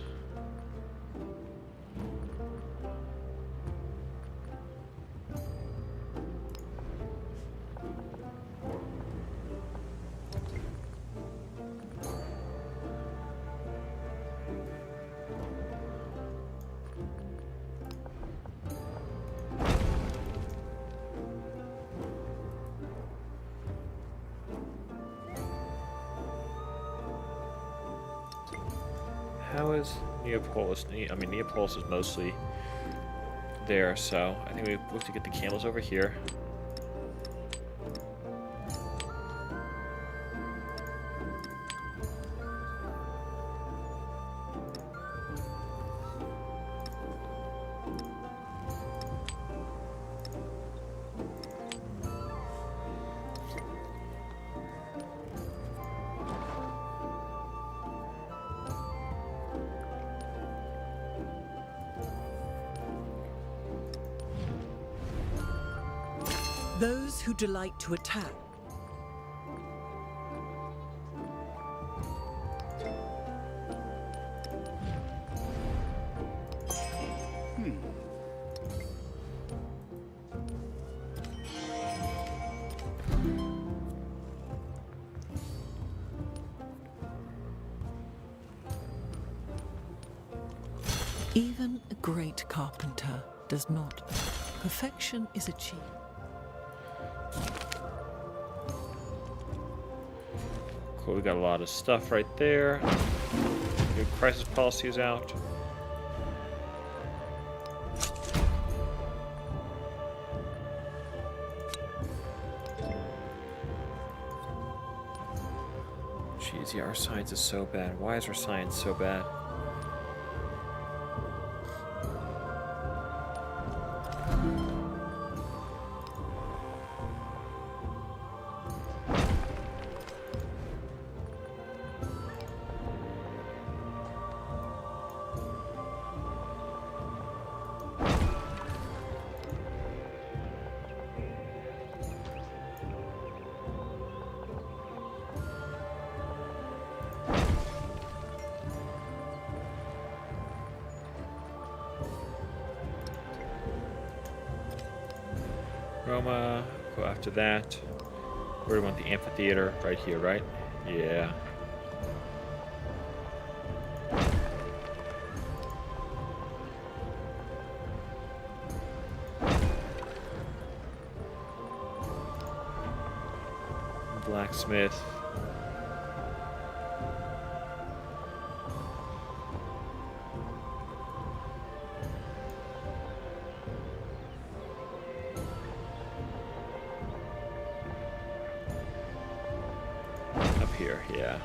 A: how is Neapolis? I mean, Neapolis is mostly there, so I think we look to get the candles over here.
B: Those who delight to attack even a great carpenter does not. Perfection is achieved.
A: Cool, we got a lot of stuff right there. New crisis policy is out. Jeez, yeah, our science is so bad. Why is our science so bad? Roma, go after that. Where do we want the amphitheater? Right here, right? Yeah. Blacksmith. here, yeah.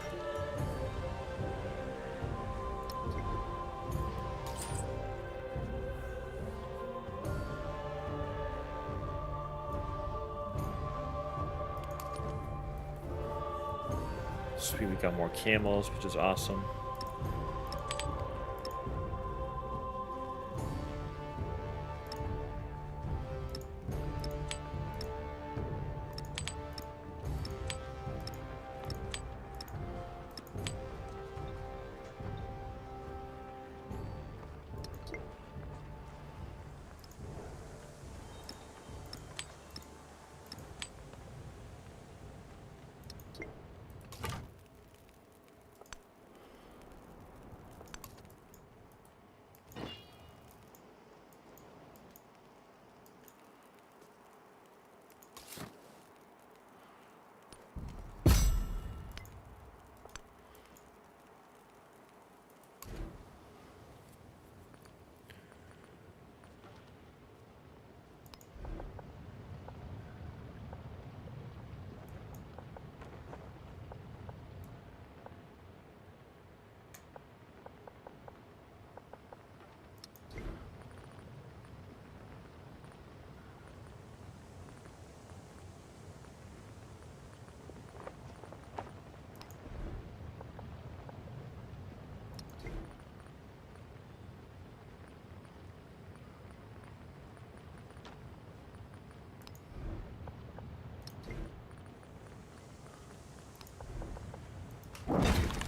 A: Sweet, we got more camels, which is awesome.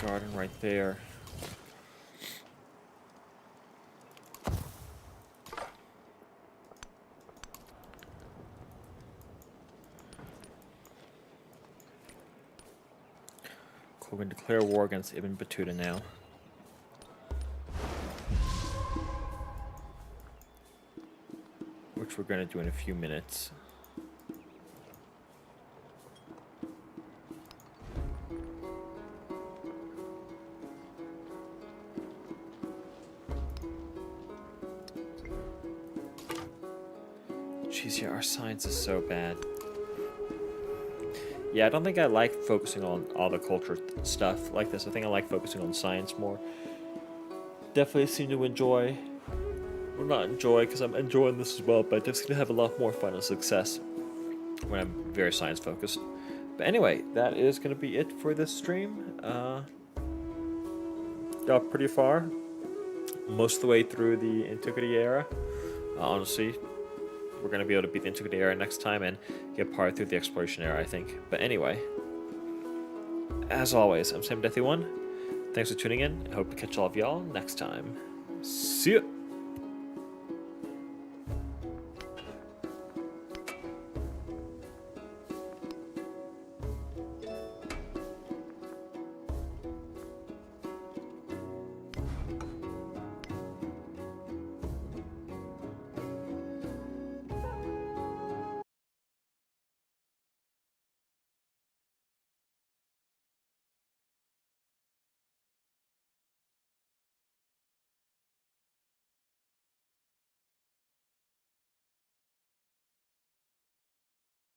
A: Garden right there. Cool, we're going to declare war against Ibn Battuta now. Which we're going to do in a few minutes. Jeez, yeah, our science is so bad. Yeah, I don't think I like focusing on all the culture stuff like this. I think I like focusing on science more. Definitely seem to enjoy, well, not enjoy, because I'm enjoying this as well, but I just seem to have a lot more fun and success when I'm very science focused. But anyway, that is going to be it for this stream. Got pretty far. Most of the way through the Antiquity era. Honestly, we're going to be able to beat the Antiquity era next time and get part through the Exploration era, I think. But anyway, as always, I'm Sam Deathy1. Thanks for tuning in. I hope to catch all of y'all next time. See ya!